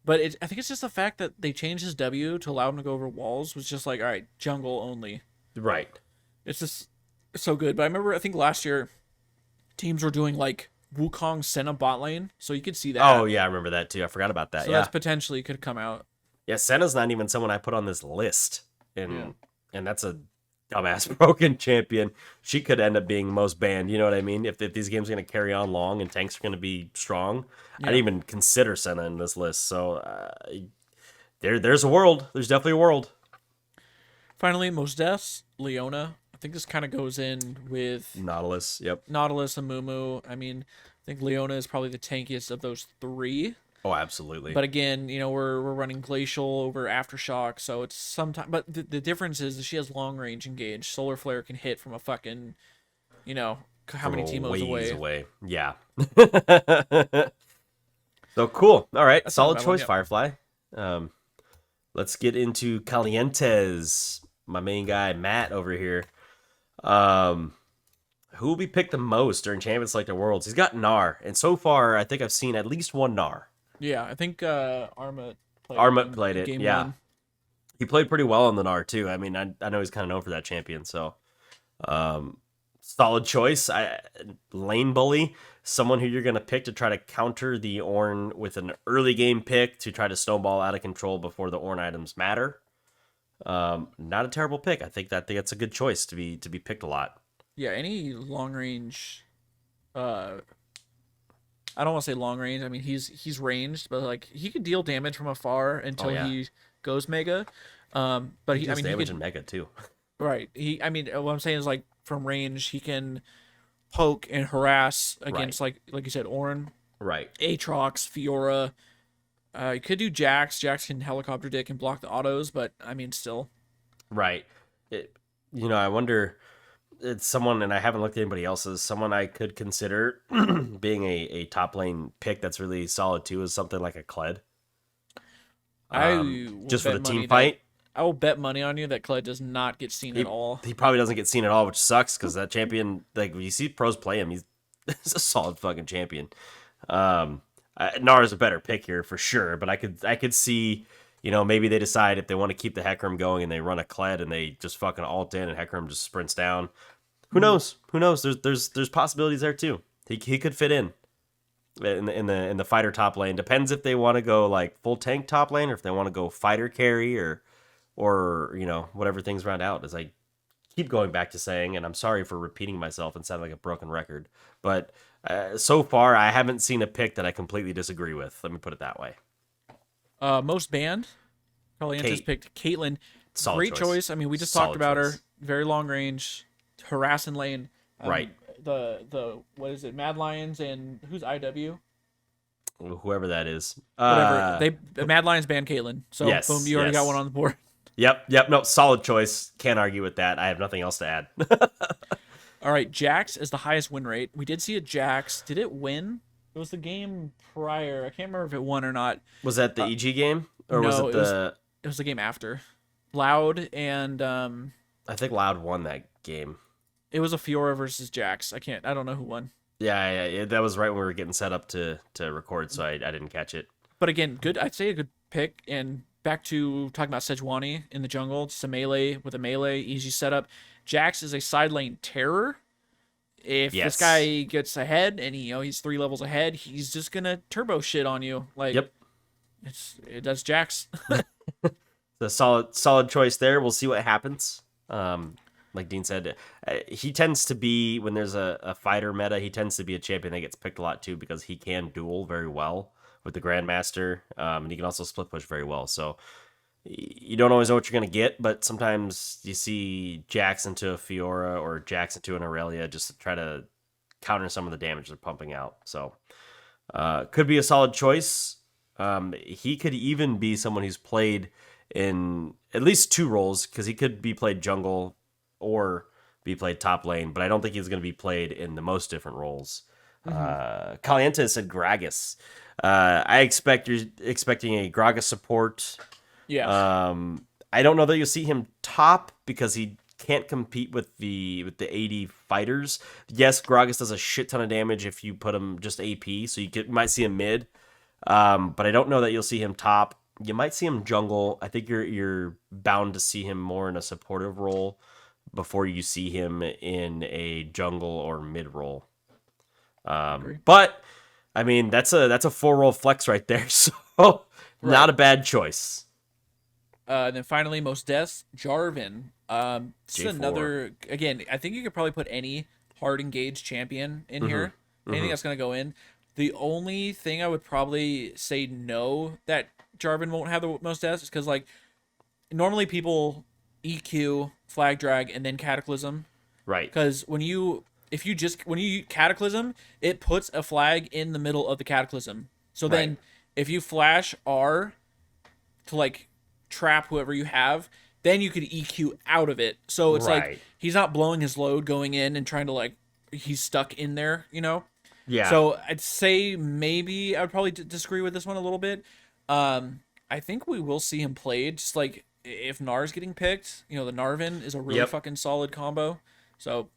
but I think it's just the fact that they changed his W to allow him to go over walls. Was just like, all right, jungle only. Right. It's just so good. But I remember, I think last year, teams were doing like Wukong Senna bot lane, so you could see that. Oh yeah, I remember that too. I forgot about that. So that's potentially could come out. Yeah, Senna's not even someone I put on this list, and that's a dumbass broken champion. She could end up being most banned. You know what I mean? If these games are going to carry on long and tanks are going to be strong, I didn't even consider Senna in this list. So there's a world. There's definitely a world. Finally, most deaths, Leona. I think this kind of goes in with Nautilus. Yep. Nautilus and Mumu. I mean, I think Leona is probably the tankiest of those three. Oh, absolutely. But again, you know, we're running Glacial over Aftershock, so it's sometimes. But the difference is that she has long range engage. Solar Flare can hit from a fucking, you know, how many Teemos away? Yeah. So cool. All right, solid choice, Firefly. Let's get into Calientes. My main guy, Matt, over here. Who will be picked the most during Champions Select Worlds? He's got Gnar, and so far, I think I've seen at least one Gnar. Yeah, I think Armut played it. Game yeah, 1. He played pretty well on the Gnar too. I mean, I know he's kind of known for that champion. So, solid choice. Lane bully, someone who you're gonna pick to try to counter the Ornn with an early game pick to try to snowball out of control before the Ornn items matter. Not a terrible pick. I think that's a good choice to be picked a lot. Yeah, any long range. I don't want to say long range. I mean, he's ranged, but like he could deal damage from afar until he goes mega. But he damage in mega too. Right. What I'm saying is like from range, he can poke and harass against like you said, Ornn. Right. Aatrox, Fiora. You could do Jax. Jax can helicopter dick and block the autos, but I mean, still. Right. I wonder. It's someone, and I haven't looked at anybody else's, someone I could consider being a top lane pick that's really solid too is something like a Kled. Just for the team fight. I will bet money on you that Kled does not get seen at all. He probably doesn't get seen at all, which sucks because that champion, like when you see pros play him, he's a solid fucking champion. Gnar is a better pick here for sure, but I could see, maybe they decide if they want to keep the Hecarim going and they run a Kled and they just fucking ult in and Hecarim just sprints down. Who knows? There's possibilities there too. He could fit in the fighter top lane. Depends if they want to go like full tank top lane or if they want to go fighter carry or whatever things round out. As I keep going back to saying, and I'm sorry for repeating myself and sounding like a broken record, but so far I haven't seen a pick that I completely disagree with. Let me put it that way. Most banned. Probably picked Caitlyn. Solid Great choice. I mean, we just talked about her. Very long range, harassing lane. Right. The what is it? Mad Lions and who's IW? Whoever that is. Whatever. Mad Lions banned Caitlyn. So yes, boom, you already got one on the board. Yep. No, solid choice. Can't argue with that. I have nothing else to add. All right, Jax is the highest win rate. We did see a Jax. Did it win? It was the game prior. I can't remember if it won or not. Was that the EG game? Or no, was it the... It was the game after. Loud and... I think Loud won that game. It was a Fiora versus Jax. I don't know who won. Yeah, that was right when we were getting set up to record, so I didn't catch it. But again, good. I'd say a good pick. And back to talking about Sejuani in the jungle, just a melee with a melee, easy setup. Jax is a side lane terror. If this guy gets ahead and he's 3 levels ahead, he's just gonna turbo shit on you. Like, yep, that's Jax. The solid choice there. We'll see what happens. Like Dean said, he tends to be, when there's a fighter meta, he tends to be a champion that gets picked a lot too, because he can duel very well with the Grandmaster, and he can also split push very well. So you don't always know what you're going to get, but sometimes you see Jax into a Fiora or Jax into an Aurelia just to try to counter some of the damage they're pumping out. So could be a solid choice. He could even be someone who's played in at least 2 roles, because he could be played jungle or be played top lane, but I don't think he's going to be played in the most different roles. Caliente said Gragas. I expect you're expecting a Gragas support. Yeah. I don't know that you'll see him top, because he can't compete with the AD fighters. Yes, Gragas does a shit ton of damage if you put him just AP, so you might see him mid. But I don't know that you'll see him top. You might see him jungle. I think you're bound to see him more in a supportive role before you see him in a jungle or mid role. But I mean, that's a 4-role flex right there, so not a bad choice. Then finally, most deaths, Jarvan. This is another, again, I think you could probably put any hard engaged champion in here. Anything that's going to go in. The only thing I would probably say no that Jarvan won't have the most deaths is because, like, normally people EQ, flag drag, and then Cataclysm. Right. Because when you Cataclysm, it puts a flag in the middle of the Cataclysm. So then if you flash R to, like, trap whoever you have, then you could EQ out of it. So it's like he's not blowing his load going in and trying to, like, he's stuck in there, Yeah. So I'd say maybe I would probably disagree with this one a little bit. I think we will see him played, just like if Nar's getting picked, the Narvin is a really fucking solid combo. So,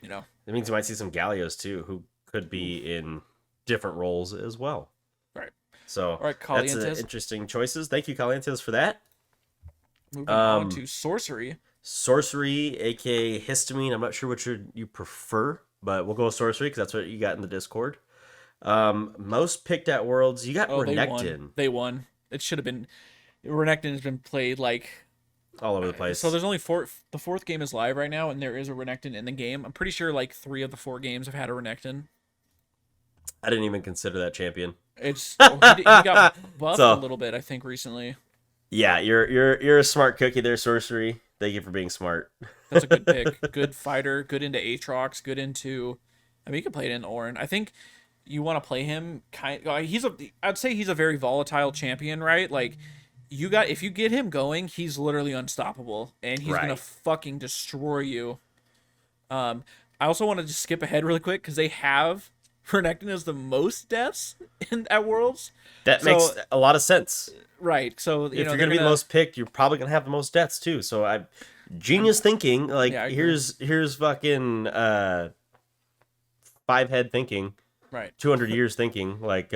That means you might see some Gallios too, who could be in different roles as well. Right. So all right, that's interesting choices. Thank you, Calientes, for that. Moving on to Sorcery. Sorcery, aka Histamine. I'm not sure which you prefer, but we'll go with Sorcery because that's what you got in the Discord. Most picked at Worlds, you got Renekton. They won. It should have been. Renekton has been played like all over the place. So there's only 4. The 4th game is live right now, and there is a Renekton in the game. I'm pretty sure like 3 of the 4 games have had a Renekton. I didn't even consider that champion. He got buffed a little bit, I think, recently. Yeah, you're a smart cookie there, Sorcery. Thank you for being smart. That's a good pick. Good fighter. Good into Aatrox. Good into. I mean, you can play it in Ornn. I think you want to play him. I'd say he's a very volatile champion, right? Like, if you get him going, he's literally unstoppable, and he's gonna fucking destroy you. I also want to just skip ahead really quick because they have Renekton as the most deaths at Worlds. That makes a lot of sense. Right. So if you're gonna be the most picked, you're probably gonna have the most deaths too. So genius thinking. Like here's fucking 5-head thinking. Right. 200 years thinking. Like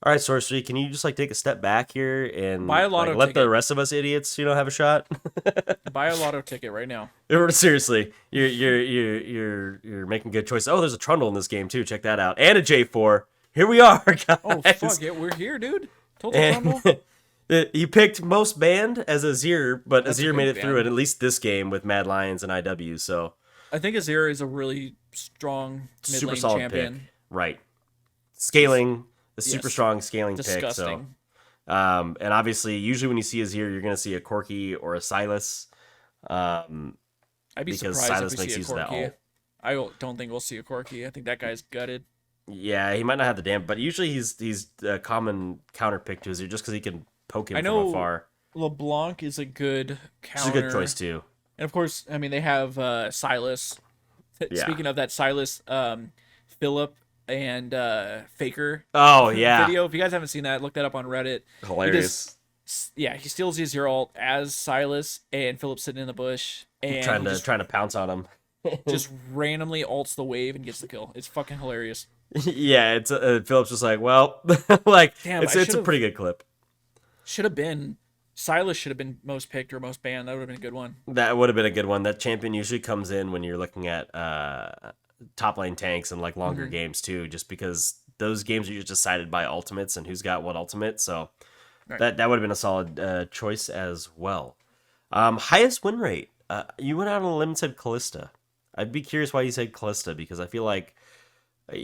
all right, Sorcery, can you just like take a step back here and buy a lotto let the rest of us idiots, have a shot? Buy a lotto ticket right now. Seriously, you're making good choices. Oh, there's a Trundle in this game too. Check that out, and a J4. Here we are, guys. Oh fuck it, we're here, dude. Total Trundle. You picked most banned as Azir, but Azir made it through at least this game with Mad Lions and IW. So I think Azir is a really strong super solid champion. Pick. Right, scaling. The super strong scaling pick. So And obviously, usually when you see Azir, you're going to see a Corki or a Silas. I'd be Because surprised if Silas we makes see a use of that Corki. ult. Don't think we'll see a Corki. I think that guy's gutted. Yeah, he might not have the damage, but usually he's a common counter pick to Azir just because he can poke him I from know afar. LeBlanc is a good Which is a counter. good choice too. And of course, I mean they have Silas. Yeah. Speaking of that, Silas, Philip, and Faker Oh yeah, video. If you guys haven't seen that, look that up on Reddit. hilarious. He steals his your ult as Silas, and Philip's sitting in the bush, and Trying to pounce on him. just randomly ults the wave and gets the kill. It's fucking hilarious. Yeah, it's Philip's just like, well, like Damn, it's a pretty good clip. Should have been Silas. Should have been most picked or most banned. That would have been a good one. That would have been a good one. That champion usually comes in when you're looking at top lane tanks and like longer games too, just because those games are just decided by ultimates and who's got what ultimate. So Right. that would have been a solid choice as well. Highest win rate. You went out on a limb and said Callista. I'd be curious why you said Callista, because I feel like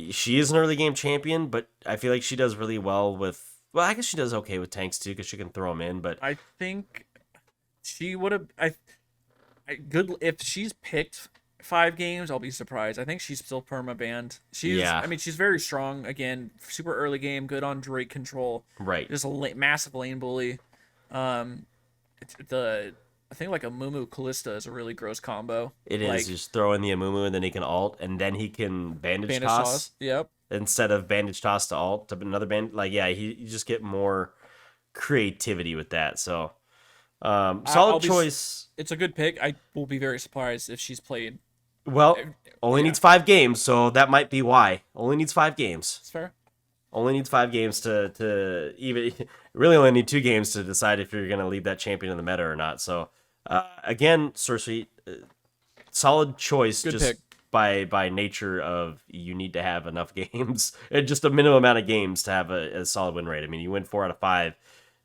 she is an early game champion, but I feel like she does really well with. Well, I guess she does okay with tanks too, because she can throw them in. But I think she would have. Good if she's picked 5 games. I'll be surprised. I think she's still perma banned. I mean, she's very strong. Again, super early game, good on Drake control. Right. Just a massive lane bully. I think like a Mumu Callista is a really gross combo. It is just throw in the Amumu and then he can ult and then he can bandage toss. Yep. Instead of bandage toss to ult to another band. Like you just get more creativity with that. So solid choice. It's a good pick. I will be very surprised if she's played. Well, only needs 5 games, so that might be why. Only needs 5 games. It's fair. Only needs 5 games to even really only need 2 games to decide if you're gonna leave that champion in the meta or not. So again, Cersei, solid choice. Good just pick. By nature of you need to have enough games, just a minimum amount of games to have a solid win rate. I mean, you win 4 out of 5.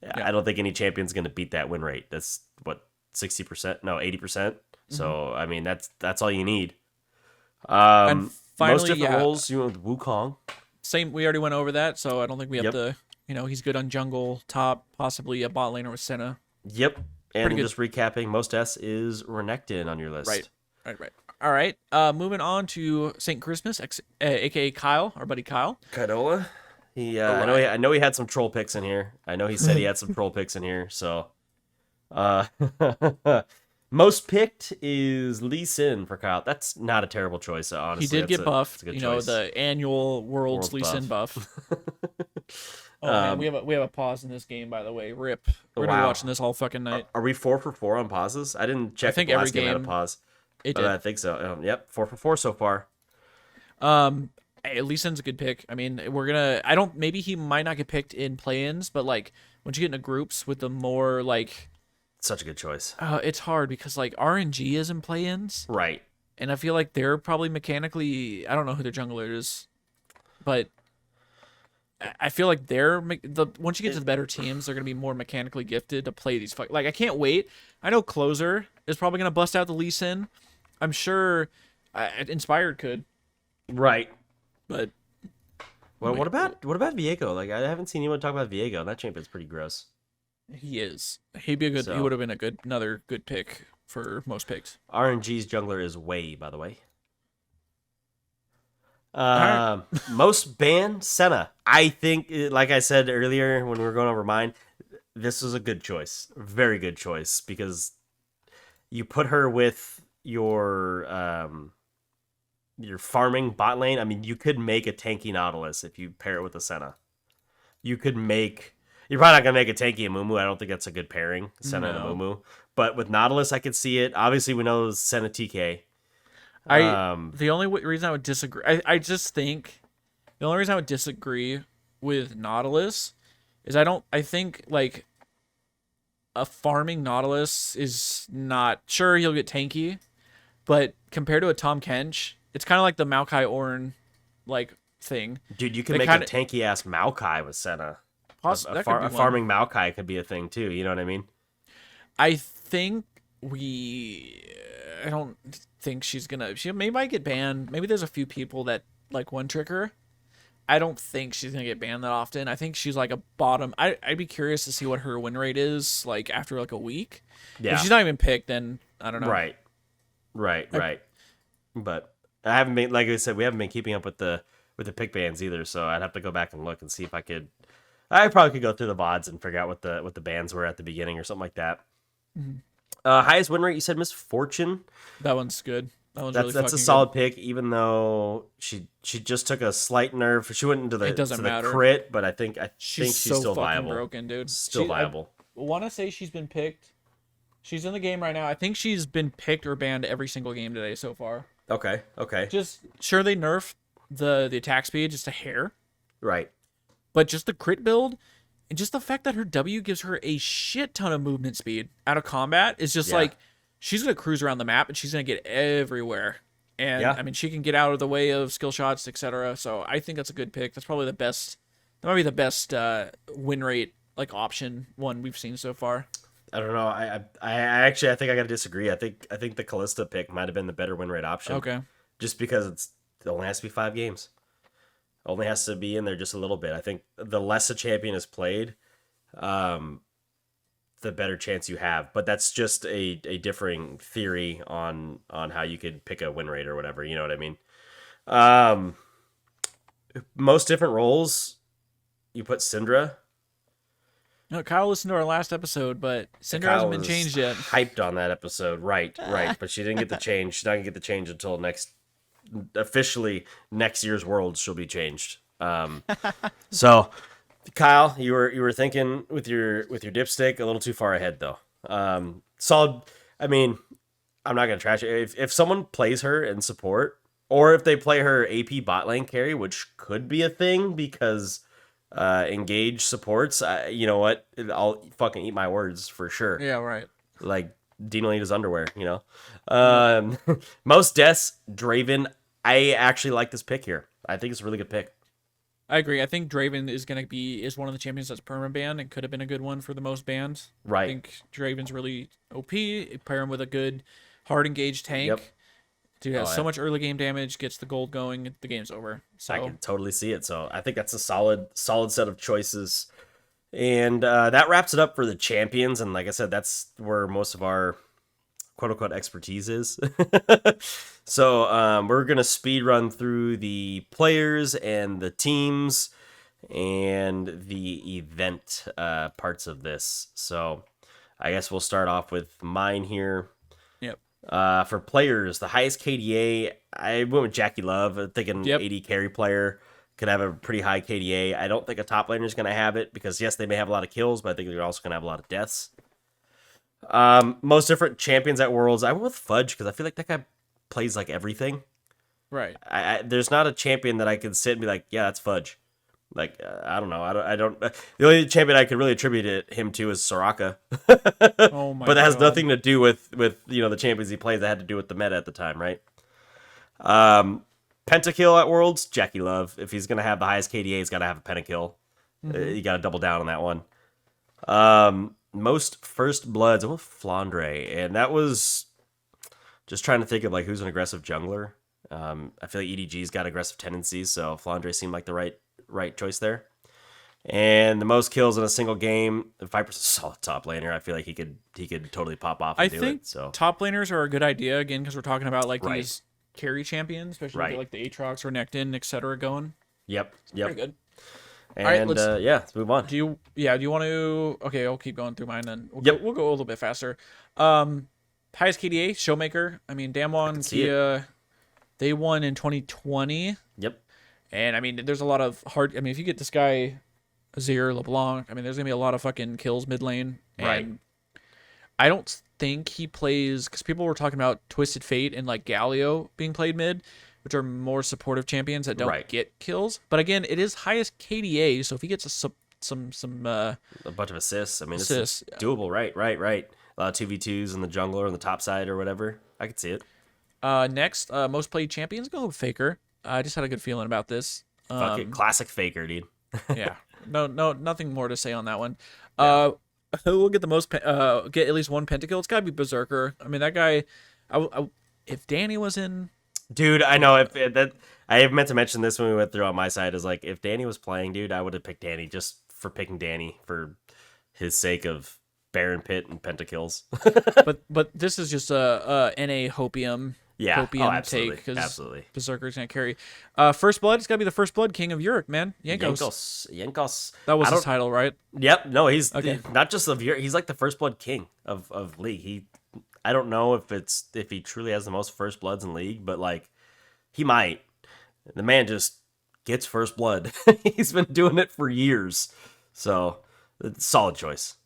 Yeah. I don't think any champion's going to beat that win rate. That's what 60%, no 80%. So I mean that's all you need. And finally, most different roles. You went with Wukong. Same. We already went over that, so I don't think we have to. He's good on jungle, top, possibly a bot laner with Senna. Yep. And just recapping, most S is Renekton on your list. Right. All right. Moving on to Saint Christmas, aka Kyle, our buddy Kyle. Kydola. I know he had some troll picks in here. I know he said he had some troll picks in here. So, most picked is Lee Sin for Kyle. That's not a terrible choice, honestly. He did get buffed. Choice. The annual World's Lee Sin buff. Man, we have a pause in this game, by the way. Rip. We're gonna be watching this all fucking night. Are we 4 for 4 on pauses? I didn't check. I think the last every game had a pause. It did. I think so. Yep, 4 for 4 so far. Lee Sin's a good pick. I mean, maybe he might not get picked in play-ins, but like once you get into groups with the more like. Such a good choice. It's hard because like RNG is in play-ins, right? And I feel like they're probably mechanically. I don't know who their jungler is, but I feel like once you get to the better teams, they're gonna be more mechanically gifted to play these. Like I can't wait. I know Closer is probably gonna bust out the Lee Sin. I'm sure Inspired could. Right. But what about Viego? Like I haven't seen anyone talk about Viego. That champion's pretty gross. He is. He would have been another good pick for most picks. RNG's jungler is Wei, by the way. Right. Most banned Senna. I think, like I said earlier when we were going over mine, this was a good choice, very good choice, because you put her with your farming bot lane. I mean, you could make a tanky Nautilus if you pair it with a Senna. You could make. You're probably not going to make a tanky Amumu. I don't think that's a good pairing, Senna and Amumu. But with Nautilus, I could see it. Obviously, we know Senna TK. The only reason I would disagree, I just think the only reason I would disagree with Nautilus is I think like a farming Nautilus is not, sure he'll get tanky, but compared to a Tom Kench, it's kind of like the Maokai Ornn like thing. Dude, you can make a tanky ass Maokai with Senna. A farming Maokai could be a thing too. You know what I mean? I don't think she might get banned. Maybe there's a few people that like one trick her, I don't think she's gonna get banned that often. I think she's like a bottom. I'd be curious to see what her win rate is like after like a week. Yeah. If she's not even picked, then I don't know. Right. But I haven't been, like I said, we haven't been keeping up with the pick bans either. So I'd have to go back and look and see if I could. I probably could go through the VODs and figure out what the bans were at the beginning or something like that. Mm-hmm. Highest win rate, you said Miss Fortune. That one's good. That's a solid pick, even though she just took a slight nerf. She went into the crit, but I think she's so still fucking viable. Broken, dude. Still viable. I want to say she's been picked. She's in the game right now. I think she's been picked or banned every single game today so far. Okay. Just sure they nerf the attack speed just a hair. Right. But just the crit build and just the fact that her W gives her a shit ton of movement speed out of combat is just like she's going to cruise around the map and she's going to get everywhere. And I mean, she can get out of the way of skill shots, etc. So I think that's a good pick. That's probably the best. That might be the best win rate like option one we've seen so far. I don't know. I actually think I got to disagree. I think the Callista pick might have been the better win rate option. Okay. Just because it only has to be 5 games. Only has to be in there just a little bit. I think the less a champion is played, the better chance you have. But that's just a differing theory on how you could pick a win rate or whatever. You know what I mean? Most different roles, you put Syndra. No, Kyle listened to our last episode, but Syndra hasn't been changed yet. Hyped on that episode, right? But she didn't get the change. She's not gonna get the change until officially next year's Worlds. She'll be changed. So, Kyle, you were thinking with your dipstick a little too far ahead though. Solid. I mean, I'm not gonna trash it. If someone plays her in support, or if they play her AP bot lane carry, which could be a thing because. Engage supports. You know what? I'll fucking eat my words for sure. Yeah, right. Like Dino Lita's underwear, you know. Most deaths, Draven. I actually like this pick here. I think it's a really good pick. I agree. I think Draven is one of the champions that's perma banned and could have been a good one for the most bans. Right. I think Draven's really OP. Pair him with a good hard engaged tank. Yep. Dude has so much early game damage, gets the gold going, the game's over. So I can totally see it. So I think that's a solid set of choices. And that wraps it up for the champions. And like I said, that's where most of our quote unquote expertise is. So we're going to speed run through the players and the teams and the event parts of this. So I guess we'll start off with mine here. For players, the highest KDA, I went with Jackie Love. I'm thinking 80 carry player could have a pretty high KDA. I don't think a top laner is going to have it because, yes, they may have a lot of kills, but I think they're also going to have a lot of deaths. Most different champions at Worlds, I went with Fudge because I feel like that guy plays like everything. Right. There's not a champion that I can sit and be like, yeah, that's Fudge. Like, I don't know. I don't. The only champion I could really attribute him to is Soraka. Oh my but that has God. nothing to do with the champions he plays. That had to do with the meta at the time, right? Pentakill at Worlds, Jackie Love. If he's gonna have the highest KDA, he's got to have a pentakill. You got to double down on that one. Most first bloods, I went with Flandre, and that was just trying to think of like who's an aggressive jungler. I feel like EDG's got aggressive tendencies, so Flandre seemed like the right choice there. And the most kills in a single game, Viper's a solid top laner. I feel like he could totally pop off and do it. So top laners are a good idea again because we're talking about like these carry champions, especially like the Aatrox or Nectin, etc. going. Yep. Pretty good. And all right, let's move on. Do you want to? Okay, I'll keep going through mine then. We'll go a little bit faster. Highest KDA, Showmaker. I mean, Damwon, Kia, they won in 2020. Yep. And I mean, there's a lot of hard. I mean, if you get this guy, Azir, LeBlanc, I mean, there's gonna be a lot of fucking kills mid lane. And right. I don't think he plays because people were talking about Twisted Fate and like Galio being played mid, which are more supportive champions that don't get kills. But again, it is highest KDA, so if he gets a bunch of assists, I mean, it's doable. Right. A lot of 2v2s in the jungler on the top side or whatever. I could see it. Next, most played champions, go with Faker. I just had a good feeling about this. Fuck it, classic Faker, dude. Yeah, no, nothing more to say on that one. Yeah. Who will get the most? Get at least one pentakill. It's gotta be Berserker. I mean, that guy. If Danny was in Dude, I know that I have meant to mention this when we went through on my side is like if Danny was playing, dude, I would have picked Danny just for picking Danny for his sake of Baron Pit and pentakills. But this is just a NA Yeah. Oh, hopium take absolutely. because Absolutely. Berserker's gonna carry. First blood. It's gotta be the first blood king of Europe, man. Yankos. Yankos. That was his title, right? Yep. No, he's Okay. not just of Europe. He's like the first blood king of League. I don't know if he truly has the most first bloods in League, but like he might. The man just gets first blood. He's been doing it for years. So, solid choice.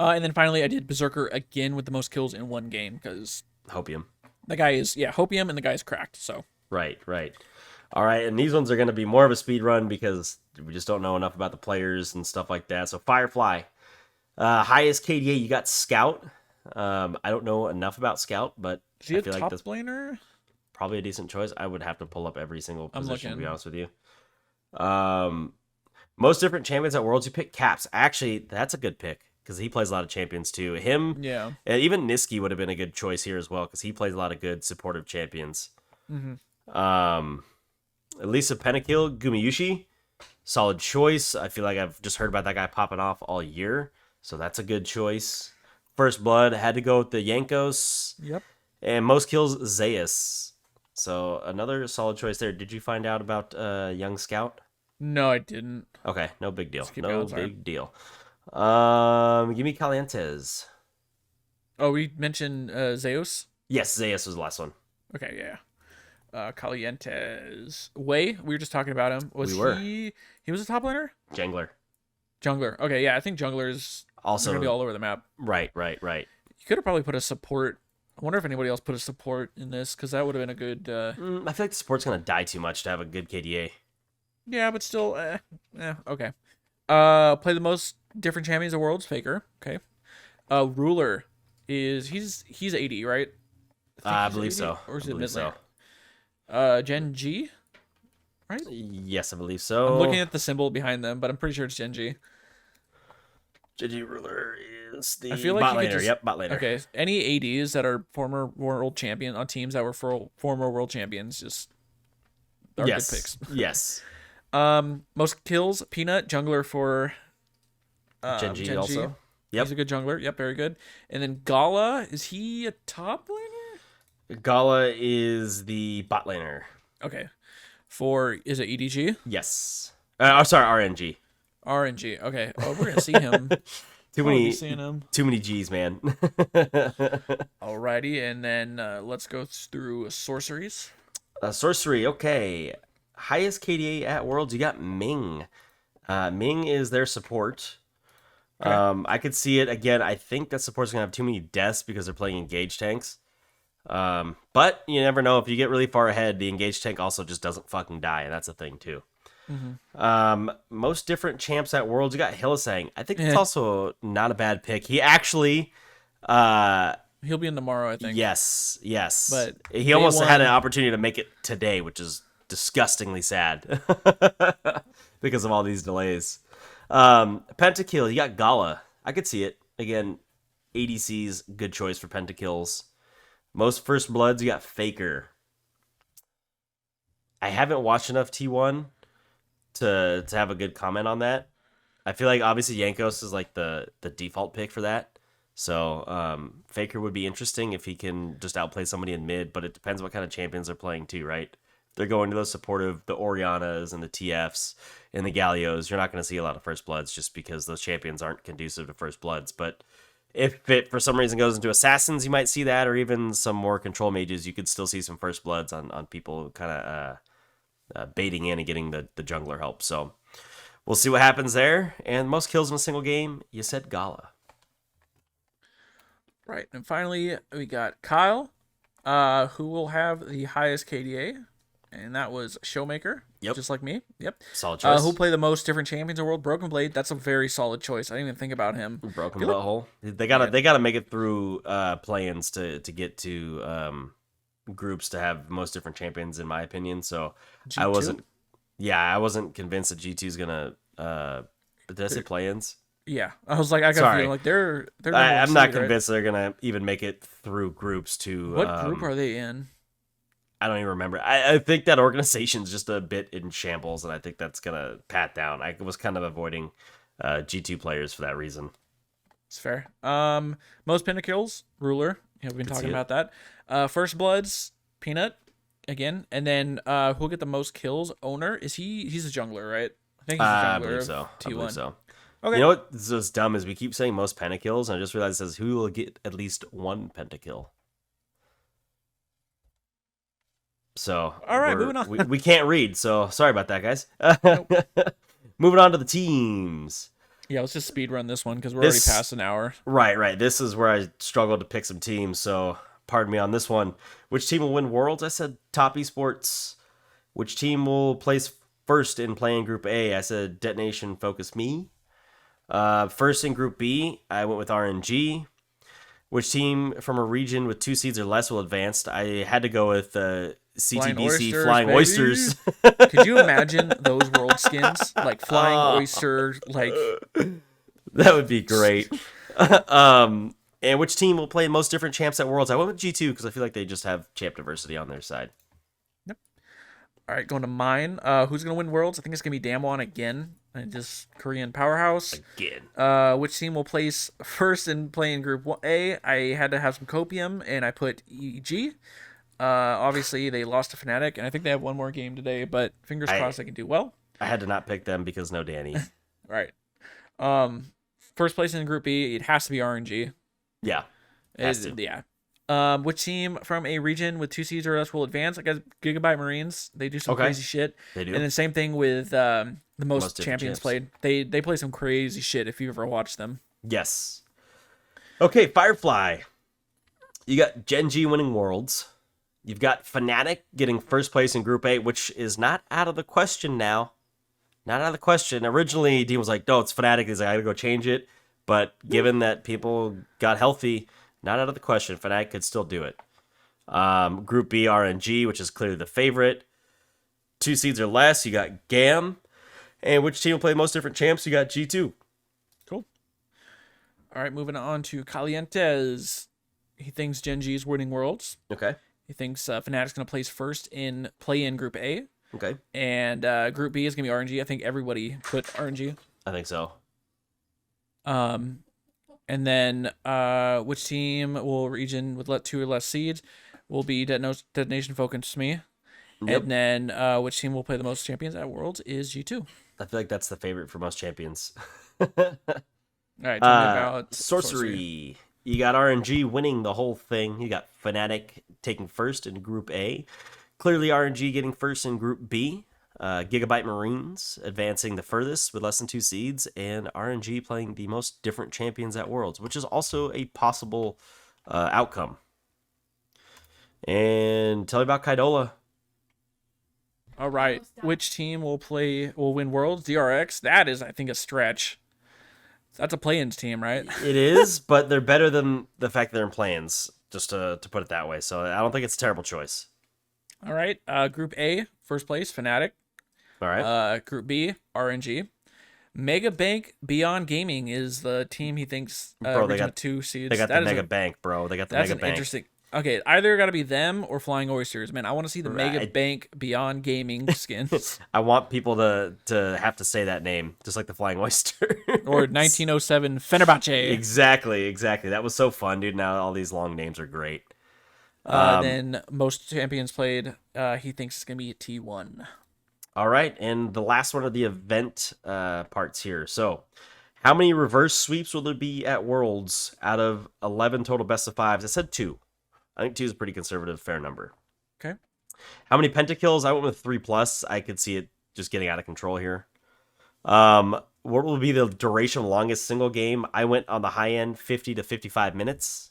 And then finally, I did Berserker again with the most kills in one game because Hopium. the guy is hopium and the guy's cracked. So Right. All right, and these ones are going to be more of a speed run because we just don't know enough about the players and stuff like that. So, Firefly. Highest KDA, you got Scout. I don't know enough about Scout, but is he I feel a like top that's laner? probably a decent choice. I would have to pull up every single I'm position, to be looking. honest with you. Most different champions at Worlds, you pick Caps. Actually, that's a good pick because he plays a lot of champions too. Him, Yeah. and even Niski would have been a good choice here as well because he plays a lot of good supportive champions. Elisa Penakil, Gumayushi, solid choice. I feel like I've just heard about that guy popping off all year, so that's a good choice. First blood, had to go with the Yankos. Yep. And most kills, Zeus. So another solid choice there. Did you find out about Young Scout? No, I didn't. Okay, no big deal. keep No going, sorry. big deal. Give me Calientes. Oh, we mentioned Zeus. Yes, Zeus was the last one. Okay, yeah. Calientes. We were just talking about him. We were. He was a top laner? Jangler. Jungler. Okay, yeah, I think junglers Also, are gonna be all over the map. right. You could have probably put a support. I wonder if anybody else put a support in this because that would have been a good. I feel like the support's gonna die too much to have a good KDA. Yeah, but still, okay. Play the most different champions of worlds. Faker. Okay. Ruler he's 80, right? I he's believe 80, so. Or is I it believe mid so. lane? Gen G. Right. Yes, I believe so. I'm looking at the symbol behind them, but I'm pretty sure it's Gen G. JG Ruler is the I feel like bot you could laner. just- Yep, bot laner. Okay, any ADs that are former world champion on teams that were former world champions just are Yes. good picks. Yes. Most kills, Peanut, jungler for Genji also. Yep. He's a good jungler. Yep, very good. And then Gala, is he a top laner? Gala is the bot laner. Okay. Is it EDG? Yes. Sorry, RNG. RNG. Okay. Oh, we're gonna see him. Too We'll be many, seeing him. too many G's, man. Alrighty, and then let's go through sorceries. Sorcery. Okay. Highest KDA at Worlds. You got Ming. Ming is their support. Okay. I could see it again. I think that support's gonna have too many deaths because they're playing engaged tanks. But you never know. If you get really far ahead, the engaged tank also just doesn't fucking die, and that's a thing too. Most different champs at Worlds. You got Hillisang. I think it's also not a bad pick. He actually, He'll be in tomorrow, I think. yes. But he almost had one- an opportunity to make it today, which is disgustingly sad because of all these delays. Pentakill. You got Gala. I could see it again. ADC's good choice for pentakills. Most first bloods. You got Faker. I haven't watched enough T1 to have a good comment on that. I feel like obviously Yankos is like the default pick for that. So Faker would be interesting if he can just outplay somebody in mid, but it depends what kind of champions they're playing too, right? If they're going to those supportive, the Orianas and the TFs and the Gallios, you're not going to see a lot of first bloods just because those champions aren't conducive to first bloods. But if it for some reason goes into assassins, you might see that, or even some more control mages, you could still see some first bloods on people kind of baiting in and getting the jungler help. So we'll see what happens there. And most kills in a single game, you said Gala. Right. And finally, we got Kyle, who will have the highest KDA, and that was Showmaker. Yep. Just like me. Yep. Solid choice. Who play the most different champions in the world? Broken Blade. That's a very solid choice. I didn't even think about him. Broken butthole. They gotta make it through play-ins to get to groups to have most different champions, in my opinion. So G2? I wasn't convinced that G2 is gonna. Did I say play-ins? Yeah. I was like, I got a Sorry. feeling like they're I'm not seed, right? convinced they're gonna even make it through groups to. What group are they in? I don't even remember. I think that organization's just a bit in shambles, and I think that's gonna pat down. I was kind of avoiding G2 players for that reason. It's fair. Most pentakills, Ruler. Yeah, we've been talking about that. First Bloods, Peanut, again, and then who'll get the most kills? Owner. He's a jungler, right? I think he's a jungler. I believe so. T1. I believe so. Okay. You know what is just dumb is we keep saying most pentakills, and I just realized it says who will get at least one pentakill. So all right, moving on. we can't read, so sorry about that, guys. Nope. Moving on to the teams. Yeah, let's just speed run this one because we're already past an hour. Right. This is where I struggled to pick some teams, so pardon me on this one. Which team will win Worlds? I said Top Esports. Which team will place first in playing Group A? I said Detonation Focus Me. First in Group B, I went with RNG. Which team from a region with 2 seeds or less will advance? I had to go with CTBC Flying Oysters. Could you imagine those world skins? Like Flying Oyster, like... That would be great. And which team will play most different champs at Worlds? I went with G2 because I feel like they just have champ diversity on their side. Yep. All right, going to mine. Who's going to win Worlds? I think it's going to be Damwon again. And just Korean powerhouse. Again. Which team will place first in playing Group A? I had to have some copium, and I put EG. Obviously, they lost to Fnatic, and I think they have one more game today, but fingers crossed they can do well. I had to not pick them because no Danny. Right. First place in Group B, it has to be RNG. Yeah. Has to. Yeah. Which team from a region with 2 seeds or less will advance? I guess Gigabyte Marines. They do some crazy shit. They do. And then same thing with the most champions played. They play some crazy shit if you've ever watched them. Yes. Okay, Firefly. You got Gen.G winning Worlds. You've got Fnatic getting first place in Group A, which is not out of the question now. Not out of the question. Originally, Dean was like, no, it's Fnatic. He's like, I gotta go change it. But given that people got healthy, not out of the question. Fnatic could still do it. Group B, RNG, which is clearly the favorite. 2 seeds or less, you got GAM. And which team will play most different champs? You got G2. Cool. All right, moving on to Calientes. He thinks Gen.G is winning Worlds. Okay. He thinks Fnatic's going to place first in play-in Group A. Okay. And Group B is going to be RNG. I think everybody put RNG. I think so. And then which team will region with 2 or less seeds will be Detonation Focus Me. Yep. And then which team will play the most champions at Worlds is G2. I feel like that's the favorite for most champions. All right, tell me about Sorcery. You got RNG winning the whole thing. You got Fnatic taking first in Group A. Clearly RNG getting first in Group B. Gigabyte Marines advancing the furthest with less than 2 seeds. And RNG playing the most different champions at Worlds, which is also a possible outcome. And tell me about Kaidola. All right, which team will win Worlds? DRX. That is, I think, a stretch. That's a play-ins team, right? It is, but they're better than the fact that they're in play-ins, just to put it that way. So I don't think it's a terrible choice. All right, Group A, first place, Fnatic. All right. Group B, RNG. Mega Bank Beyond Gaming is the team he thinks bro, they got 2 seeds. They got the Mega Bank, bro. They got the Mega Bank. That's interesting. Okay, either got to be them or Flying Oysters. Man, I want to see the Mega Bank Beyond Gaming skins. I want people to have to say that name, just like the Flying Oyster. Or 1907 Fenerbahce. Exactly. That was so fun, dude. Now all these long names are great. Then most champions played, he thinks it's going to be a T1. All right, and the last one of the event parts here. So, how many reverse sweeps will there be at Worlds out of 11 total best of 5s? I said 2. I think 2 is a pretty conservative, fair number. Okay. How many pentakills? I went with 3+. I could see it just getting out of control here. What will be the duration of the longest single game? I went on the high end, 50 to 55 minutes.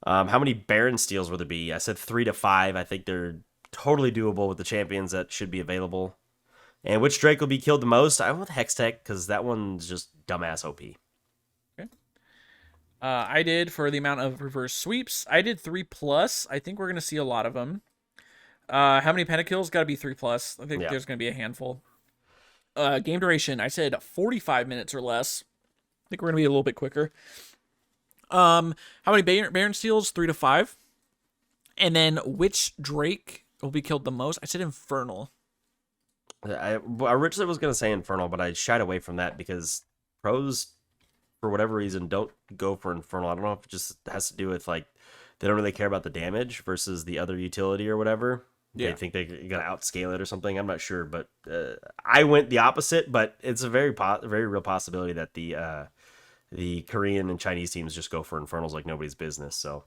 How many Baron steals will there be? I said 3 to 5. I think they're totally doable with the champions that should be available. And which Drake will be killed the most? I went with Hextech because that one's just dumbass OP. Okay. I did for the amount of reverse sweeps. I did 3+. I think we're going to see a lot of them. How many pentakills? Got to be 3+. I think there's going to be a handful. Game duration, I said 45 minutes or less. I think we're going to be a little bit quicker. How many Baron steals? 3 to 5. And then which Drake will be killed the most? I said Infernal. I originally was going to say Infernal, but I shied away from that because pros, for whatever reason, don't go for Infernal. I don't know if it just has to do with, like, they don't really care about the damage versus the other utility or whatever. Yeah. They think they're going to outscale it or something. I'm not sure, but I went the opposite, but it's a very real possibility that the Korean and Chinese teams just go for Infernals like nobody's business, so...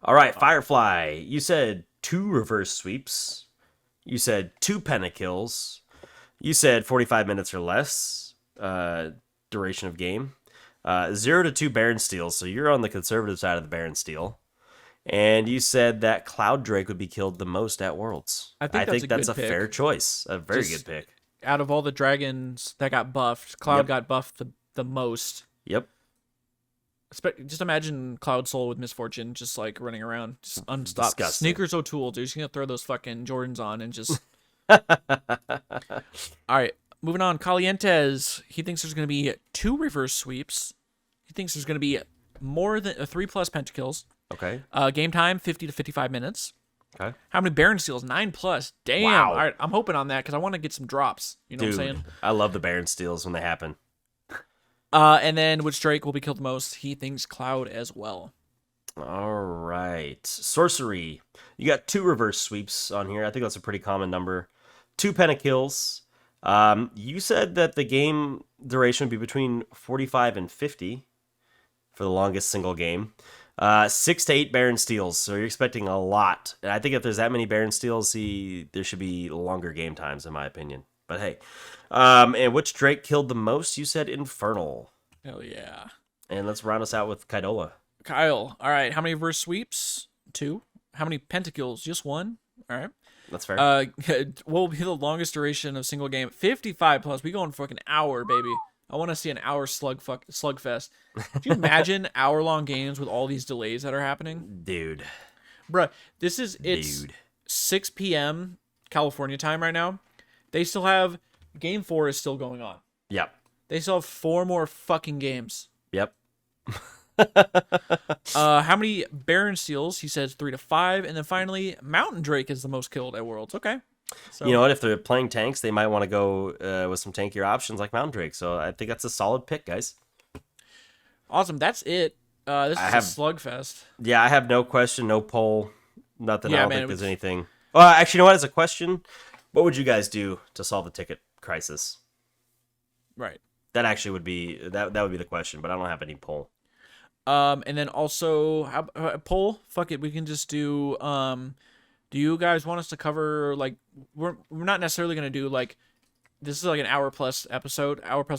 All right, Firefly, you said 2 reverse sweeps. You said 2 pentakills. You said 45 minutes or less duration of game. 0 to 2 Baron steals, so you're on the conservative side of the Baron steal. And you said that Cloud Drake would be killed the most at Worlds. I think that's a fair choice. A very good pick. Out of all the dragons that got buffed, Cloud got buffed the most. Yep. Just imagine Cloud Soul with Misfortune just like running around, just unstopped. Disgusting. Sneakers O'Toole, dude. He's gonna throw those fucking Jordans on and just. All right, moving on. Calientes, he thinks there's gonna be 2 reverse sweeps. He thinks there's gonna be more than 3+ pentakills. Okay. Game time 50 to 55 minutes. Okay. How many Baron steals? 9+. Damn. Wow. All right, I'm hoping on that because I want to get some drops. You know what I'm saying? I love the Baron steals when they happen. And then which Drake will be killed the most? He thinks Cloud as well. All right. Sorcery. You got 2 reverse sweeps on here. I think that's a pretty common number. 2 pentakills. You said that the game duration would be between 45 and 50 for the longest single game. 6 to 8 Baron steals. So you're expecting a lot. And I think if there's that many Baron steals, there should be longer game times, in my opinion. But hey. And which Drake killed the most? You said Infernal. Hell yeah. And let's round us out with Kaidola. Kyle. All right. How many reverse sweeps? 2. How many pentakills? Just 1. All right. That's fair. What will be the longest duration of single game? 55+. We going for like an hour, baby. I want to see an hour slugfest. Could you imagine hour-long games with all these delays that are happening? Dude. Bruh, it's 6 p.m. California time right now. They still have... Game 4 is still going on. Yep. They still have 4 more fucking games. Yep. How many Baron steals? He says 3 to 5. And then finally, Mountain Drake is the most killed at Worlds. Okay. So, you know what? If they're playing tanks, they might want to go with some tankier options like Mountain Drake. So I think that's a solid pick, guys. Awesome. That's it. This is a slugfest. Yeah, I have no question, no poll. Nothing. I don't think there's anything. Well, actually, you know what? As a question, what would you guys do to solve the ticket crisis? Right. That actually would be that would be the question, but I don't have any poll. And then also poll. Fuck it, we can just do. Do you guys want us to cover like we're not necessarily gonna do like this is like an hour plus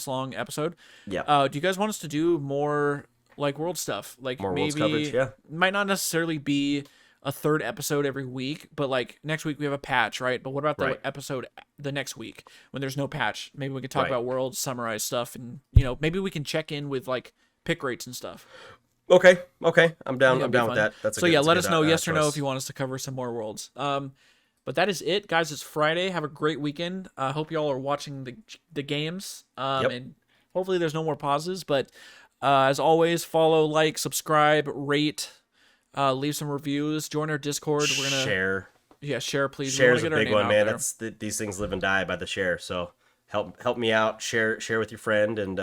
long episode. Yeah. Do you guys want us to do more like world stuff? Like more maybe Worlds coverage, yeah. Might not necessarily be a 3rd episode every week, but like next week we have a patch, right? But what about the episode the next week when there's no patch? Maybe we could talk about Worlds, summarize stuff, and maybe we can check in with like pick rates and stuff. Okay, I'm down. I'm down with that. That's let us know yes or no if you want us to cover some more Worlds. But that is it, guys. It's Friday. Have a great weekend. Hope y'all are watching the games. And hopefully there's no more pauses. But as always, follow, like, subscribe, rate. Leave some reviews. Join our Discord. We're gonna share. Yeah, share, please. Share's a big one, man. That's these things live and die by the share. So help me out. Share with your friend, and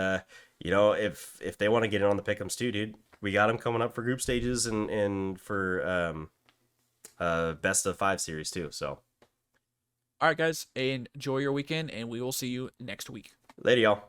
if they want to get in on the pick'ems too, dude, we got them coming up for group stages and for best of 5 series too. So all right, guys, enjoy your weekend, and we will see you next week. Later, y'all.